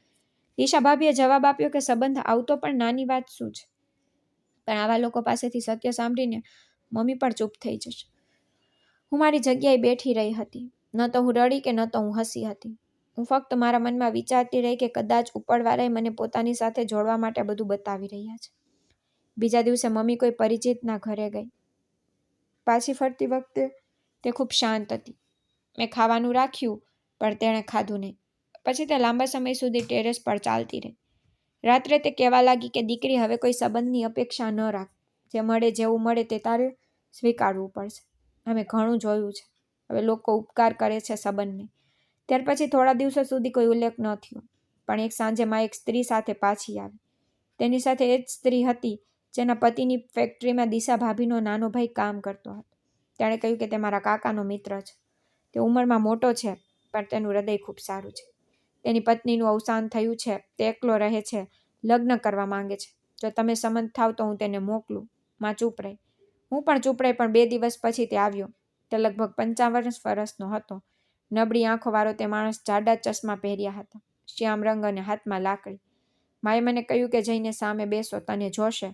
દિશા ભાભીએ જવાબ આપ્યો કે સંબંધ આવતો પણ નાની વાત શું છે? પણ આવા લોકો પાસેથી સત્ય સાંભળીને મમ્મી પણ ચૂપ થઈ જશે. હું મારી જગ્યાએ બેઠી રહી હતી. ન તો હું રડી કે ન તો હું હસી હતી. હું ફક્ત મારા મનમાં વિચારતી રહી કે કદાચ ઉપરવાળાએ મને પોતાની સાથે જોડવા માટે બધું બતાવી રહ્યા છે. બીજા દિવસે મમ્મી કોઈ પરિચિતના ઘરે ગઈ. પાછી ફરતી વખતે તે ખૂબ શાંત હતી. મેં ખાવાનું રાખ્યું પણ તેણે ખાધું નહીં. પછી તે લાંબા સમય સુધી ટેરેસ પર ચાલતી રહી. રાત્રે તે કહેવા લાગી કે દીકરી, હવે કોઈ સંબંધની અપેક્ષા ન રાખ. જે મળે જેવું મળે તે તારે સ્વીકારવું પડશે. અમે ઘણું જોયું છે. હવે લોકો ઉપકાર કરે છે સંબંધને. ત્યાર પછી થોડા દિવસો સુધી કોઈ ઉલ્લેખ ન થયો. પણ એક સાંજે માં એક સ્ત્રી સાથે પાછી આવી. તેની સાથે એ જ સ્ત્રી હતી જેના પતિની ફેક્ટરીમાં દિશા ભાભીનો નાનો ભાઈ કામ કરતો હતો. તેણે કહ્યું કે તે મારા કાકાનો મિત્ર છે. તે ઉંમરમાં મોટો છે પણ તેનું હૃદય ખૂબ સારું છે. તેની પત્નીનું અવસાન થયું છે. તે એકલો રહે છે. લગ્ન કરવા માંગે છે. જો તમે સંમત થાવ તો હું તેને મોકલું. માં ચૂપ રહી. હું પણ ચૂપ રહી. પણ 2 દિવસ પછી તે આવ્યો. તે લગભગ 55 વર્ષનો હતો. નબળી આંખોવાળો તે માણસ જાડા ચશ્મા પહેર્યા હતા, શ્યામ રંગ અને હાથમાં લાકડી. માએ મને કહ્યું કે જઈને સામે બેસો, તને જોશે.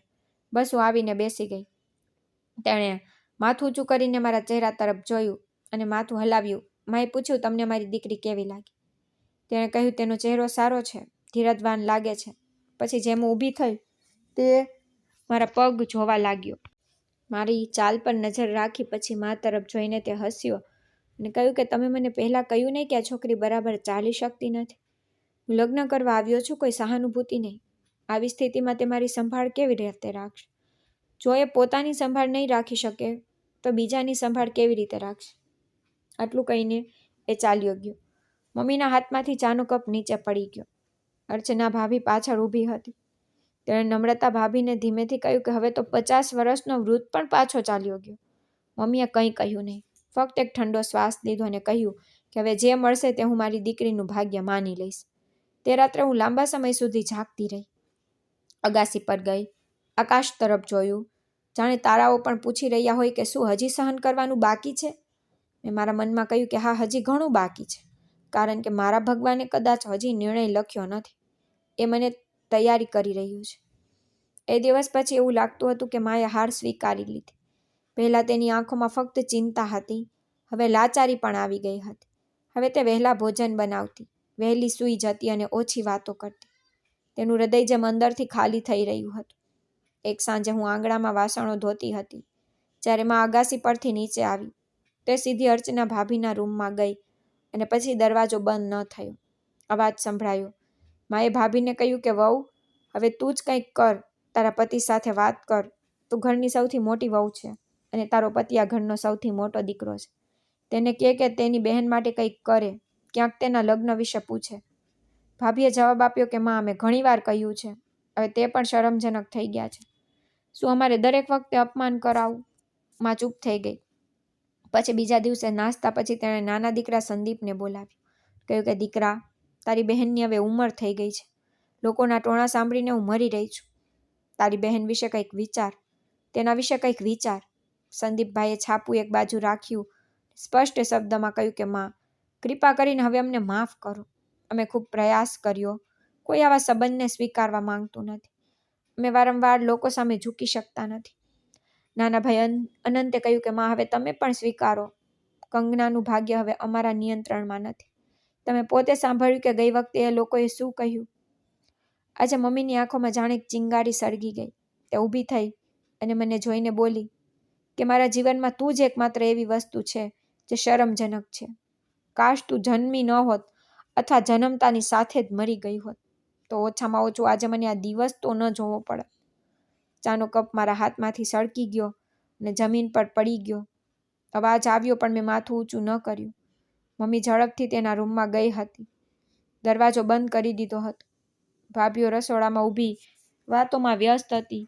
બસ હું આવીને બેસી ગઈ. તેણે માથું ઊંચું કરીને મારા ચહેરા તરફ જોયું અને માથું હલાવ્યું. માએ પૂછ્યું, તમને મારી દીકરી કેવી લાગી? તેણે કહ્યું, તેનો ચહેરો સારો છે, ધીરજવાન લાગે છે. પછી જેમ ઊભી થઈ તે મારા પગ જોવા લાગ્યો. મારી ચાલ પર નજર રાખી. પછી મા તરફ જોઈને તે હસ્યો અને કહ્યું કે તમે મને પહેલાં કહ્યું નહીં કે આ છોકરી બરાબર ચાલી શકતી નથી. હું લગ્ન કરવા આવ્યો છું, કોઈ સહાનુભૂતિ નહીં. આવી સ્થિતિમાં તે મારી સંભાળ કેવી રીતે રાખશે? જો એ પોતાની સંભાળ નહીં રાખી શકે તો બીજાની સંભાળ કેવી રીતે રાખશે? આટલું કહીને એ ચાલ્યો ગયો. મમ્મીના હાથમાંથી ચાનો કપ નીચે પડી ગયો. અર્ચના ભાભી પાછળ ઊભી હતી. તેણે નમ્રતા ભાભીને ધીમેથી કહ્યું કે હવે તો 50 વર્ષનો વૃદ્ધ પણ પાછો ચાલ્યો ગયો. મમ્મીએ કંઈ કહ્યું નહીં. ફક્ત એક ઠંડો શ્વાસ લીધો અને કહ્યું કે હવે જે મળશે તે હું મારી દીકરીનું ભાગ્ય માની લઈશ. તે રાત્રે હું લાંબા સમય સુધી જાગતી રહી. અગાસી પર ગઈ. આકાશ તરફ જોયું. જાણે તારાઓ પણ પૂછી રહ્યા હોય કે શું હજી સહન કરવાનું બાકી છે? મેં મારા મનમાં કહ્યું કે હા, હજી ઘણું બાકી છે. કારણ કે મારા ભગવાને કદાચ હજી નિર્ણય લખ્યો નથી. એ મને તૈયારી કરી રહ્યું છે. એ દિવસ પછી એવું લાગતું હતું કે માએ હાર સ્વીકારી લીધી. પહેલાં તેની આંખોમાં ફક્ત ચિંતા હતી. હવે લાચારી પણ આવી ગઈ હતી. હવે તે વહેલા ભોજન બનાવતી, વહેલી સૂઈ જતી અને ઓછી વાતો કરતી. તેનું હૃદય જેમ અંદરથી ખાલી થઈ રહ્યું હતું. એક સાંજે હું આંગણામાં વાસણો ધોતી હતી. જ્યારે માં અગાસી પરથી નીચે આવી, તે સીધી અર્ચના ભાભીના રૂમમાં ગઈ અને પછી દરવાજો બંધ ન થયો. અવાજ સંભળાયો. માએ ભાભીને કહ્યું કે વહુ, હવે તું જ કંઈક કર. તારા પતિ સાથે વાત કર. તું ઘરની સૌથી મોટી વહુ છે અને તારો પતિ આ ઘરનો સૌથી મોટો દીકરો છે. તેને કહે કે તેની બહેન માટે કંઈક કરે, ક્યાંક તેના લગ્ન વિશે પૂછે. ભાભીએ જવાબ આપ્યો કે માં, અમે ઘણીવાર કહ્યું છે. હવે તે પણ શરમજનક થઈ ગયા છે. શું અમારે દરેક વખતે અપમાન કરાવવું? માં ચૂપ થઈ ગઈ. પછી બીજા દિવસે નાસ્તા પછી તેણે નાના દીકરા સંદીપને બોલાવ્યો. કહ્યું કે દીકરા, તારી બહેનની હવે ઉંમર થઈ ગઈ છે. લોકોના ટોણા સાંભળીને હું મરી રહી છું. તારી બહેન વિશે કંઈક વિચાર. તેના વિશે કંઈક વિચાર. સંદીપભાઈએ છાપું એક બાજુ રાખ્યું. સ્પષ્ટ શબ્દમાં કહ્યું કે માં, કૃપા કરીને હવે અમને માફ કરો. અમે ખૂબ પ્રયાસ કર્યો. કોઈ આવા સંબંધને સ્વીકારવા માંગતું નથી. અમે વારંવાર લોકો સામે ઝૂકી શકતા નથી. નાના ભાઈ અનંતે કહ્યું કે માં, હવે તમે પણ સ્વીકારો. કંગનાનું ભાગ્ય હવે અમારા નિયંત્રણમાં નથી. તમે પોતે સાંભળ્યું કે ગઈ વખતે એ લોકોએ શું કહ્યું. આજે મમ્મીની આંખોમાં જાણે ચિંગારી સળગી ગઈ. તે ઊભી થઈ અને મને જોઈને બોલી કે મારા જીવનમાં તું જ એકમાત્ર એવી વસ્તુ છે જે શરમજનક છે. કાશ તું જન્મી ન હોત અથવા જન્મતાની સાથે જ મરી ગઈ હોત, તો ઓછામાં ઓછું આજે મને આ દિવસ તો ન જોવો પડે. ચાનો કપ મારા હાથમાંથી સળકી ગયો અને જમીન પર પડી ગયો. અવાજ આવ્યો પણ મેં માથું ઊંચું ન કર્યું. મમ્મી ઝડપથી તેના રૂમમાં ગઈ હતી. દરવાજો બંધ કરી દીધો હતો. ભાભીઓ રસોડામાં ઊભી વાતોમાં વ્યસ્ત હતી.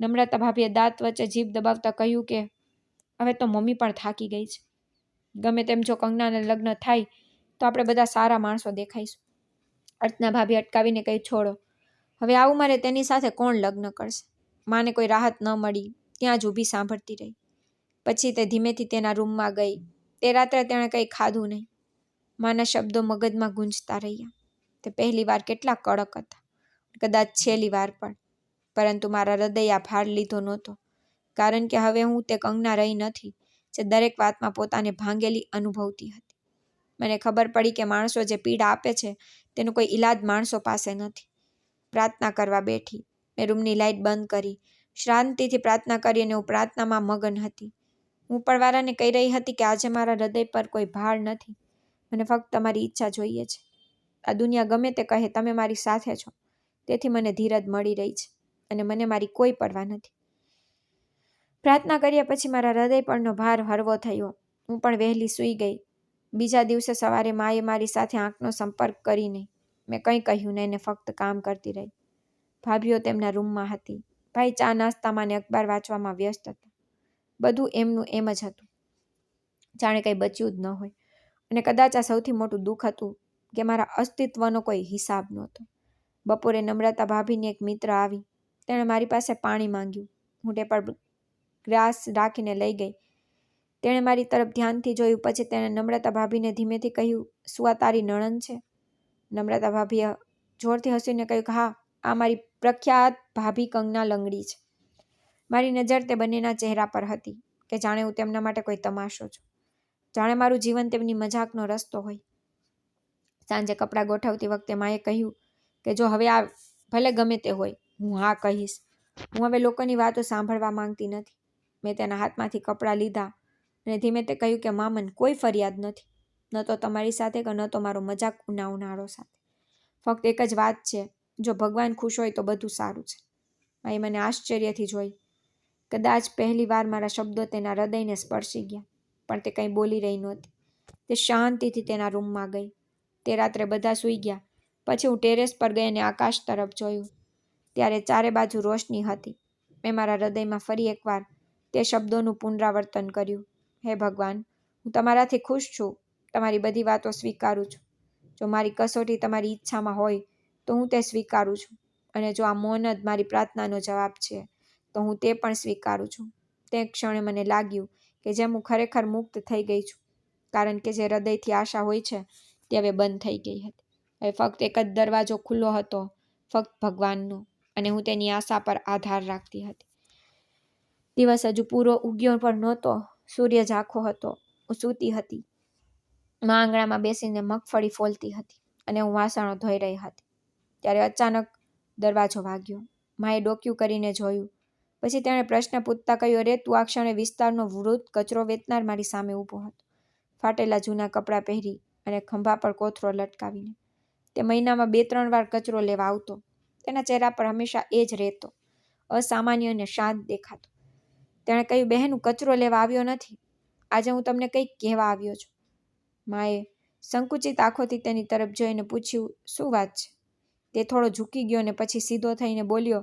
નમ્રતા ભાભીએ દાંત વચ્ચે જીભ દબાવતા કહ્યું કે હવે તો મમ્મી પણ થાકી ગઈ છે. ગમે તેમ જો કંગનાને લગ્ન થાય તો આપણે બધા સારા માણસો દેખાઈશું. અર્ચના ભાભી અટકાવીને કહી, છોડો, હવે આ ઉંમરે તેની સાથે કોણ લગ્ન કરશે? માને કોઈ રાહત ન મળી, ત્યાં જ ઊભી સાંભળતી રહી. પછી તે ધીમેથી તેના રૂમમાં ગઈ. તે રાત્રે તેણે કંઈ ખાધું નહીં. માના શબ્દો મગજમાં ગૂંજતા રહ્યા. તે પહેલી વાર કેટલા કડક હતા, કદાચ છેલ્લી વાર પણ. પરંતુ મારા હૃદયે આ ભાર લીધો નહોતો, કારણ કે હવે હું તે કંગના રહી નથી જે દરેક વાતમાં પોતાને ભાંગેલી અનુભવતી હતી. મને ખબર પડી કે માણસો જે પીડા આપે છે તેનો કોઈ ઈલાજ માણસો પાસે નથી. પ્રાર્થના કરવા બેઠી. મેં રૂમની લાઇટ બંધ કરી. શાંતિથી પ્રાર્થના કરી અને હું પ્રાર્થનામાં મગન હતી. હું ઉપરવાળાને કહી રહી હતી કે આજે મારા હૃદય પર કોઈ ભાર નથી. મને ફક્ત તમારી ઈચ્છા જોઈએ છે. આ દુનિયા ગમે તે કહે, તમે મારી સાથે છો. તેથી મને ધીરજ મળી રહી છે અને મને મારી કોઈ પરવા નથી. પ્રાર્થના કર્યા પછી મારા હૃદય પરનો ભાર હળવો થયો. હું પણ વહેલી સૂઈ ગઈ. બીજા દિવસે સવારે માએ મારી સાથે આંખનો સંપર્ક કરી નહીં. મેં કંઈ કહ્યું નહીં ને ફક્ત કામ કરતી રહી. ભાભીઓ તેમના રૂમમાં હતી. ભાઈ ચા નાસ્તામાં ને અખબાર વાંચવામાં વ્યસ્ત હતા. બધું એમનું એમ જ હતું, જાણે કંઈ બચ્યું જ ન હોય. અને કદાચ આ સૌથી મોટું દુઃખ હતું કે મારા અસ્તિત્વનો કોઈ હિસાબ નહોતો. બપોરે નમ્રતા ભાભીની એક મિત્ર આવી. તેણે મારી પાસે પાણી માંગ્યું. હું તે પર ગ્લાસ રાખીને લઈ ગઈ. તેણે મારી તરફ ધ્યાનથી જોયું. પછી તેણે નમ્રતા ભાભીને ધીમેથી કહ્યું, શું આ તારી નણંદ છે? નમ્રતા ભાભીએ જોરથી હસીને કહ્યું કે હા, આ મારી પ્રખ્યાત ભાભી કંગના લંગડી છે. મારી નજર તે બંનેના ચહેરા પર હતી કે જાણે હું તેમના માટે કોઈ તમાશો છું, જાણે મારું જીવન તેમની મજાકનો રસ્તો હોય. સાંજે કપડાં ગોઠવતી વખતે માએ કહ્યું કે જો હવે આ ભલે ગમે તે હોય, હું હા કહીશ. હું હવે લોકોની વાતો સાંભળવા માંગતી નથી. મેં તેના હાથમાંથી કપડાં લીધા અને ધીમે તે કહ્યું કે મામન, કોઈ ફરિયાદ નથી, ન તો તમારી સાથે કે ન તો મારો મજાક ઉડાવનારો સાથે. ફક્ત એક જ વાત છે, જો ભગવાન ખુશ હોય તો બધું સારું છે. માએ મને આશ્ચર્યથી જોઈ. કદાચ પહેલી વાર મારા શબ્દો તેના હૃદયને સ્પર્શી ગયા, પણ તે કંઈ બોલી રહી નહોતી. તે શાંતિથી તેના રૂમમાં ગઈ. તે રાત્રે બધા સૂઈ ગયા. પછી હું ટેરેસ પર ગઈ અને આકાશ તરફ જોયું. ત્યારે ચારે બાજુ રોશની હતી. મેં મારા હૃદયમાં ફરી એકવાર તે શબ્દોનું પુનરાવર્તન કર્યું, હે ભગવાન, હું તમારાથી ખુશ છું. તમારી બધી વાતો સ્વીકારું છું. જો મારી કસોટી તમારી ઈચ્છામાં હોય તો હું તે સ્વીકારું છું. અને જો આ મૌન જ મારી પ્રાર્થનાનો જવાબ છે તો હું તે પણ સ્વીકારું છું. તે ક્ષણે મને લાગ્યું કે જેમ હું ખરેખર મુક્ત થઈ ગઈ છું, કારણ કે જે હૃદયથી આશા હોય છે તે હવે બંધ થઈ ગઈ હતી. હવે ફક્ત એક જ દરવાજો ખુલ્લો હતો, ફક્ત ભગવાનનો, અને હું તેની આશા પર આધાર રાખતી હતી. દિવસ હજુ પૂરો ઉગ્યો પણ નહોતો. સૂર્ય ઝાંખો હતો. હું સૂતી હતી. મા આંગણામાં બેસીને મગફળી ફોલતી હતી અને હું વાસણો ધોઈ રહી હતી. ત્યારે અચાનક દરવાજો વાગ્યો. માએ ડોક્યું કરીને જોયું. પછી તેણે પ્રશ્ન પૂછતા કહ્યું, અરે તું આ ક્ષણે વિસ્તારનો વૃદ્ધ કચરો વેચનાર મારી સામે ઊભો હતો, ફાટેલા જૂના કપડાં પહેરી અને ખંભા પર કોથળો લટકાવીને. તે મહિનામાં 2-3 વાર કચરો લેવા આવતો. તેના ચહેરા પર હંમેશા એ જ રહેતો, અસામાન્ય અને શાંત દેખાતો. તેણે કહ્યું, બહેન, હું કચરો લેવા આવ્યો નથી. આજે હું તમને કંઈક કહેવા આવ્યો છું. માએ સંકુચિત આંખોથી તેની તરફ જોઈને પૂછ્યું, શું વાત છે? તે થોડો ઝૂકી ગયો અને પછી સીધો થઈને બોલ્યો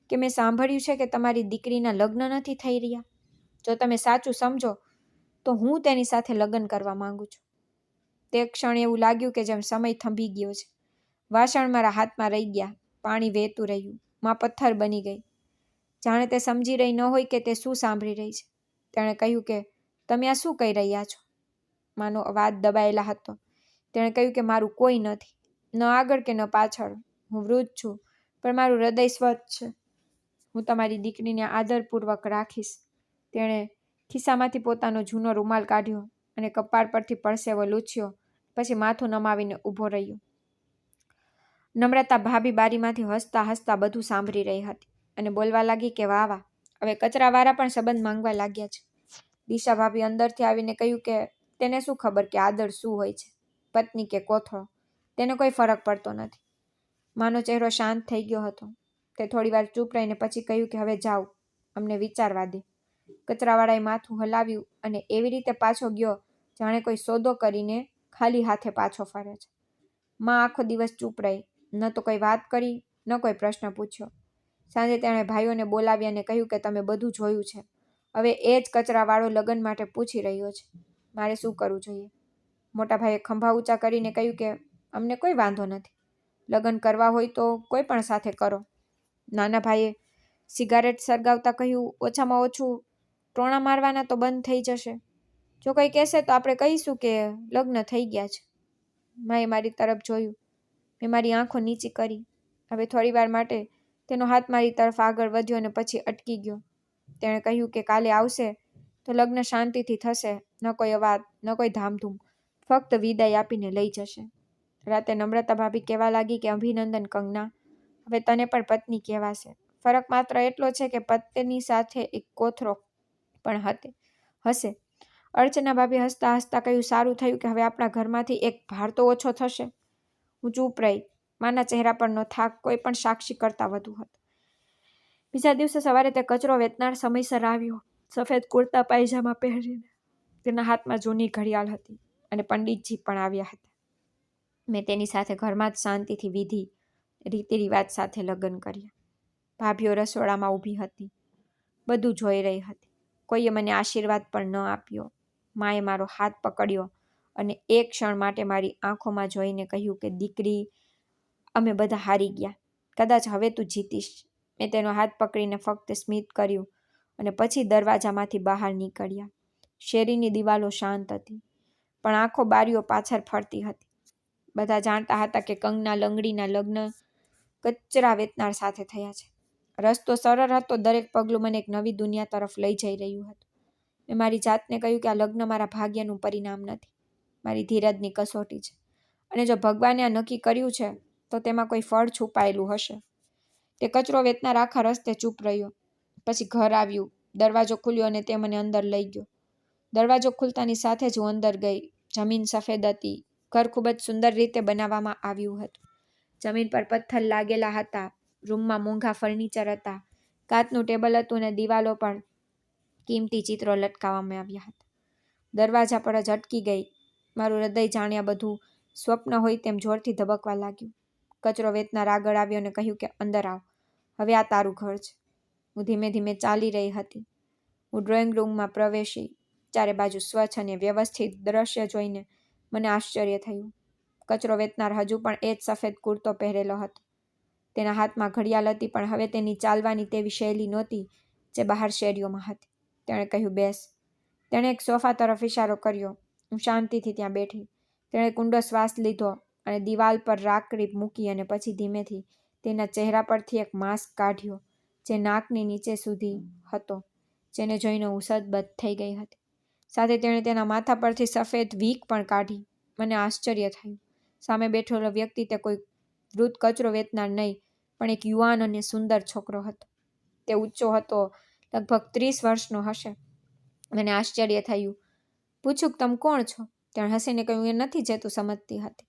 કે મેં સાંભળ્યું છે કે તમારી દીકરીના લગ્ન નથી થઈ રહ્યા. જો તમે સાચું સમજો તો હું તેની સાથે લગ્ન કરવા માંગુ છું. તે ક્ષણે એવું લાગ્યું કે જેમ સમય થંભી ગયો છે. વાસણ મારા હાથમાં રહી ગયા. પાણી વહેતું રહ્યું. માં પથ્થર બની ગઈ. જાણે તે સમજી રહી ન હોય કે તે શું સાંભળી રહી છે. તેણે કહ્યું કે તમે આ શું કહી રહ્યા છો? માનો અવાજ દબાયેલા હતો. તેણે કહ્યું કે મારું કોઈ નથી, ન આગળ કે ન પાછળ. હું વૃદ્ધ છું, પણ મારું હૃદય સ્વચ્છ છે. હું તમારી દીકરીને આદરપૂર્વક રાખીશ. તેણે ખિસ્સામાંથી પોતાનો જૂનો રૂમાલ કાઢ્યો અને કપાળ પરથી પરસેવો લૂછ્યો. પછી માથું નમાવીને ઊભો રહ્યો. નમ્રતા ભાભી બારીમાંથી હસતા હસતા બધું સાંભળી રહી હતી અને બોલવા લાગી કે વાહ વાહ, હવે કચરાવાળા પણ સંબંધ માંગવા લાગ્યા છે. દિશા ભાભી અંદરથી આવીને કહ્યું કે તેને શું ખબર કે આદર શું હોય છે, પત્ની કે કોથળો, તેને કોઈ ફરક પડતો નથી. માનો ચહેરો શાંત થઈ ગયો હતો. તે થોડીવાર ચૂપ રહીને પછી કહ્યું કે હવે જાઓ, અમને વિચારવા દે. કચરાવાળાએ માથું હલાવ્યું અને એવી રીતે પાછો ગયો જાણે કોઈ સોદો કરીને ખાલી હાથે પાછો ફરે છે. માં આખો દિવસ ચૂપ રહી, ન તો કોઈ વાત કરી ન કોઈ પ્રશ્ન પૂછ્યો. સાંજે તેણે ભાઈઓને બોલાવ્યા અને કહ્યું કે તમે બધું જોયું છે, હવે એ જ કચરાવાળો લગ્ન માટે પૂછી રહ્યો છે, મારે શું કરવું જોઈએ? મોટા ભાઈએ ખંભા ઊંચા કરીને કહ્યું કે અમને કોઈ વાંધો નથી, લગ્ન કરવા હોય તો કોઈ પણ સાથે કરો. નાના ભાઈએ સિગારેટ સળગાવતા કહ્યું ઓછામાં ઓછું ટોણા મારવાના તો બંધ થઈ જશે. જો કોઈ કહેશે તો આપણે કહીશું કે લગ્ન થઈ ગયા છે. માએ મારી તરફ જોયું. મેં મારી આંખો નીચી કરી. હવે થોડીવાર માટે તેનો હાથ મારી તરફ આગળ વધ્યો અને પછી અટકી ગયો. તેણે કહ્યું કે કાલે આવશે તો લગ્ન શાંતિથી થશે, ન કોઈ અવાજ ન કોઈ ધામધૂમ, ફક્ત વિદાય આપીને લઈ જશે. રાતે નમ્રતા ભાભી કહેવા લાગી કે અભિનંદન કંગના, હવે તને પણ પત્ની કહેવાશે. ફરક માત્ર એટલો છે કે પત્ની સાથે એક કોથરો પણ હશે. અર્ચના ભાભી હસતા હસતા કહ્યું સારું થયું કે હવે આપણા ઘરમાંથી એક ભાર તો ઓછો થશે. હું ચૂપ રહી. માના ચહેરા પરનો થાક કોઈ પણ સાક્ષી કરતાં વધુ હતો. બીજા દિવસે સવારે તે કચરો વેચનાર સમયસર આવ્યો, સફેદ કુર્તા પાયજામા પહેરીને. તેના હાથમાં જૂની ઘડિયાળ હતી અને પંડિતજી પણ આવ્યા હતા. મેં તેની સાથે ઘરમાં જ શાંતિથી વિધિ રીતિ રિવાજ સાથે લગ્ન કર્યા. ભાભીઓ રસોડામાં ઊભી હતી, બધું જોઈ રહી હતી. કોઈએ મને આશીર્વાદ પણ ન આપ્યો. માએ મારો હાથ પકડ્યો અને એક ક્ષણ માટે મારી આંખોમાં જોઈને કહ્યું કે દીકરી, અમે બધા હારી ગયા, કદાચ હવે તું જીતીશ. મેં તેનો હાથ પકડીને ફક્ત સ્મિત કર્યું અને પછી દરવાજામાંથી બહાર નીકળ્યા. શેરીની દિવાલો શાંત હતી, પણ આંખો બારીઓ પાછળ ફરતી હતી. બધા જાણતા હતા કે કંગના લંગડીના લગ્ન કચરા વેચનાર સાથે થયા છે. રસ્તો સરળ હતો, દરેક પગલું મને એક નવી દુનિયા તરફ લઈ જઈ રહ્યું હતું. મેં મારી જાતને કહ્યું કે આ લગ્ન મારા ભાગ્યનું પરિણામ નથી, મારી ધીરજની કસોટી છે. અને જો ભગવાને આ નક્કી કર્યું છે તો તેમાં કોઈ ફળ છુપાયેલું હશે. તે કચરો વેચનાર આખા રસ્તે ચૂપ રહ્યો. પછી ઘર આવ્યું. દરવાજો ખુલ્યો અને તે મને અંદર લઈ ગયો. દરવાજો ખુલતાની સાથે જ હું અંદર ગઈ. જમીન સફેદ હતી. ઘર ખૂબ જ સુંદર રીતે બનાવવામાં આવ્યું હતું. જમીન પર પથ્થર લાગેલા હતા. રૂમમાં મોંઘા ફર્નિચર હતા. કાચનું ટેબલ હતું અને દિવાલો પર કિંમતી ચિત્રો લટકાવવામાં આવ્યા હતા. દરવાજા પર જ અટકી ગઈ. મારું હૃદય જાણ્યા બધું સ્વપ્ન હોય તેમ જોરથી ધબકવા લાગ્યું. કચરો વેચનાર આગળ આવ્યો અને કહ્યું કે અંદર આવ, હવે આ તારું ઘર છે. હું ધીમે ધીમે ચાલી રહી હતી. હું ડ્રોઈંગ રૂમમાં પ્રવેશી. ચારે બાજુ સ્વચ્છ અને વ્યવસ્થિત દ્રશ્ય જોઈને મને આશ્ચર્ય થયું. કચરો વેચનાર હજુ પણ એ જ સફેદ કુર્તો પહેરેલો હતો. તેના હાથમાં ઘડિયાળ હતી, પણ હવે તેની ચાલવાની તેવી શૈલી નહોતી જે બહાર શેરીઓમાં હતી. તેણે કહ્યું બેસ. તેણે એક સોફા તરફ ઇશારો કર્યો. હું શાંતિથી ત્યાં બેઠી. તેણે ઊંડો શ્વાસ લીધો અને દિવાલ પર રાખડી મૂકી અને પછી ધીમેથી તેના ચહેરા પરથી એક માસ્ક કાઢ્યો જે નાકની નીચે સુધી હતો, જેને જોઈને હું સદબદ થઈ ગઈ હતી. સાથે તેણે તેના માથા પરથી સફેદ વીક પણ કાઢી. મને આશ્ચર્ય થયું. સામે બેઠેલો વ્યક્તિ તે કોઈ વૃદ્ધ કચરો વેચનાર નહીં, પણ એક યુવાન અને સુંદર છોકરો હતો. તે ઊંચો હતો, લગભગ 30 વર્ષનો હશે. મને આશ્ચર્ય થયું. પૂછું તમે કોણ છો? તેણે હસીને કહ્યું એ નથી જે તું સમજતી હતી.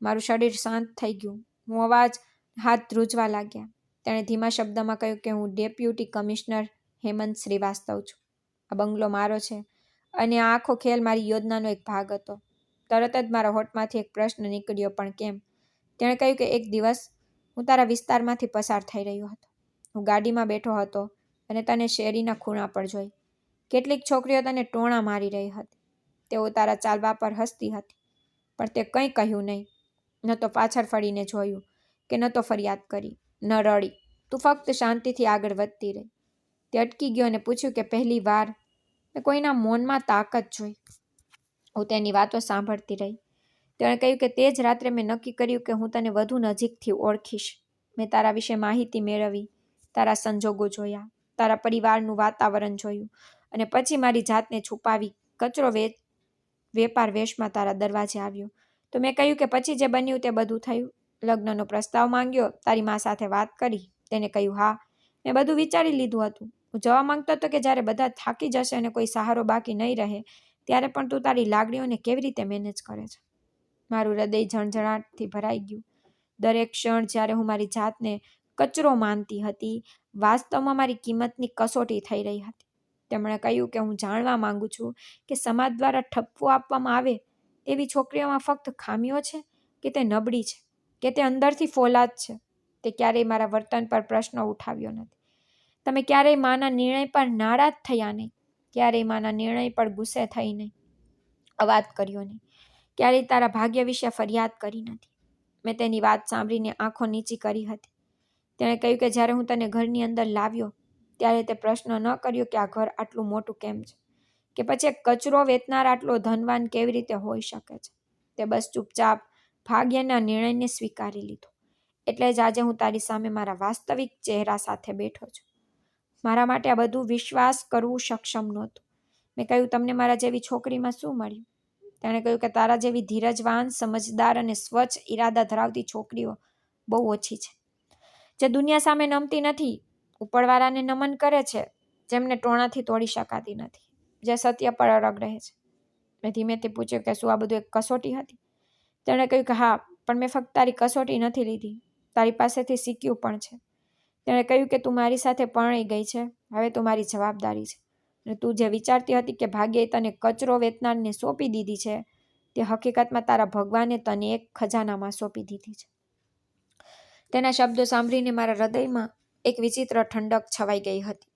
મારું શરીર શાંત થઈ ગયું. હું અવાજ હાથ ધ્રુજવા લાગ્યા. તેણે ધીમા શબ્દમાં કહ્યું કે હું ડેપ્યુટી કમિશનર હેમંત શ્રીવાસ્તવ છું. આ બંગલો મારો છે અને આ આખો ખેલ મારી યોજનાનો એક ભાગ હતો. તરત જ મારા હોઠમાંથી એક પ્રશ્ન નીકળ્યો, પણ કેમ? તેણે કહ્યું કે એક દિવસ હું તારા વિસ્તારમાંથી પસાર થઈ રહ્યો હતો. હું ગાડીમાં બેઠો હતો અને તને શેરીના ખૂણા પર જોઈ. કેટલીક છોકરીઓ તને ટોણા મારી રહી હતી. તેઓ તારા ચાલવા પર હસતી હતી, પણ તે કંઈ કહ્યું નહીં. ન તો પાછળ ફરીને જોયું કે ન તો ફરિયાદ કરી, ન રડી. તું ફક્ત શાંતિથી આગળ વધતી રહી. તે અટકી ગયો અને પૂછ્યું કે પહેલી વાર મેં કોઈના મૌનમાં તાકાત જોઈ. હું તેની વાતો સાંભળતી રહી. તેણે કહ્યું કે તે જ રાત્રે મેં નક્કી કર્યું કે હું તને વધુ નજીકથી ઓળખીશ. મેં તારા વિશે માહિતી મેળવી, તારા સંજોગો જોયા, તારા પરિવારનું વાતાવરણ જોયું અને પછી મારી જાતને છુપાવી કચરો વેપાર વેશમાં તારા દરવાજે આવ્યો. તો મેં કહ્યું કે પછી જે બન્યું તે બધું થયું. લગ્નનો પ્રસ્તાવ માંગ્યો, તારી મા સાથે વાત કરી. તેને કહ્યું હા, મેં બધું વિચારી લીધું હતું. હું જવા માંગતો હતો કે જ્યારે બધા થાકી જશે અને કોઈ સહારો બાકી નહીં રહે ત્યારે પણ તું તારી લાગણીઓને કેવી રીતે મેનેજ કરે છે. મારું હૃદય ઝણઝણાટથી ભરાઈ ગયું. દરેક ક્ષણ જ્યારે હું મારી જાતને કચરો માનતી હતી, વાસ્તવમાં મારી કિંમતની કસોટી થઈ રહી હતી. તેમણે કહ્યું કે હું જાણવા માંગુ છું કે સમાજ દ્વારા ઠપકો આપવામાં આવે તેવી છોકરીઓમાં ફક્ત ખામીઓ છે કે તે નબળી છે, કે તે અંદરથી ફોલાદ છે. તે ક્યારેય મારા વર્તન પર પ્રશ્ન ઉઠાવ્યો નથી. તમે ક્યારેય માના નિર્ણય પર નારાજ થયા નહીં, ક્યારેય માના નિર્ણય પર ગુસ્સે થઈ નહીં, અવાજ કર્યો નહીં, ક્યારેય તારા ભાગ્ય વિશે ફરિયાદ કરી નથી. મેં તેની વાત સાંભળીને આંખો નીચી કરી હતી. તેણે કહ્યું કે જ્યારે હું તને ઘરની અંદર લાવ્યો ત્યારે તે પ્રશ્ન ન કર્યો કે આ ઘર આટલું મોટું કેમ છે, કે પછી એક કચરો વેચનાર આટલો ધનવાન કેવી રીતે હોઈ શકે છે. તે બસ ચૂપચાપ ભાગ્યના નિર્ણયને સ્વીકારી લીધો. એટલે જ આજે હું તારી સામે મારા વાસ્તવિક ચહેરા સાથે બેઠો છું. મારા માટે આ બધું વિશ્વાસ કરવું સક્ષમ નહોતું. મેં કહ્યું, તમને મારા જેવી છોકરીમાં શું મળ્યું? તેણે કહ્યું કે તારા જેવી ધીરજવાન, સમજદાર અને સ્વચ્છ ઈરાદા ધરાવતી છોકરીઓ બહુ ઓછી છે, જે દુનિયા સામે નમતી નથી, ઉપરવાળાને નમન કરે છે, જેમને ટોણાથી તોડી શકાતી નથી, જે સત્ય પર અડગ રહે છે. મેં ધીમેથી પૂછ્યું કે શું આ બધું એક કસોટી હતી? તેણે કહ્યું કે હા, પણ મેં ફક્ત તારી કસોટી નથી લીધી, તારી પાસેથી શીખ્યું પણ છે. તેણે કહ્યું કે તું મારી સાથે પરણી ગઈ છે, હવે તું મારી જવાબદારી છે, અને તું જે વિચારતી હતી કે ભાગ્યે તને કચરો વેચનારને સોંપી દીધી છે, તે હકીકતમાં તારા ભગવાને તને એક ખજાનામાં સોંપી દીધી છે. તેના શબ્દો સાંભળીને મારા હૃદયમાં એક વિચિત્ર ઠંડક છવાઈ ગઈ હતી.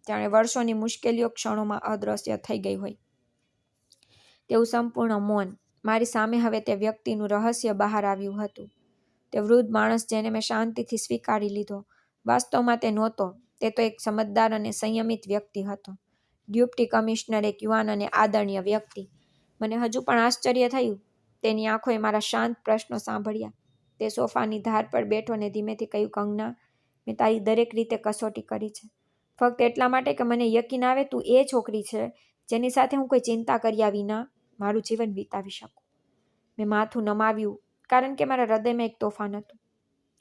જાણે વર્ષોની મુશ્કેલીઓ ક્ષણોમાં અદૃશ્ય થઈ ગઈ હોય તેવું સંપૂર્ણ મૌન. મારી સામે હવે તે વ્યક્તિનું રહસ્ય બહાર આવ્યું હતું. તે વૃદ્ધ માણસ જેને મેં શાંતિથી સ્વીકારી લીધો, વાસ્તવમાં તે નહોતો. તે તો એક સમજદાર અને સંયમિત વ્યક્તિ હતો. ડ્યુપ્ટી કમિશનર, એક યુવાન અને આદરણીય વ્યક્તિ. મને હજુ પણ આશ્ચર્ય થયું. તેની આંખોએ મારા શાંત પ્રશ્નો સાંભળ્યા. તે સોફાની ધાર પર બેઠો ને ધીમેથી કહ્યું, કંગના, મેં તારી દરેક રીતે કસોટી કરી છે, ફક્ત એટલા માટે કે મને યકીન આવે તું એ છોકરી છે જેની સાથે હું કોઈ ચિંતા કર્યા વિના મારું જીવન વિતાવી શકું. મેં માથું નમાવ્યું, કારણ કે મારા હૃદયમાં એક તોફાન હતું.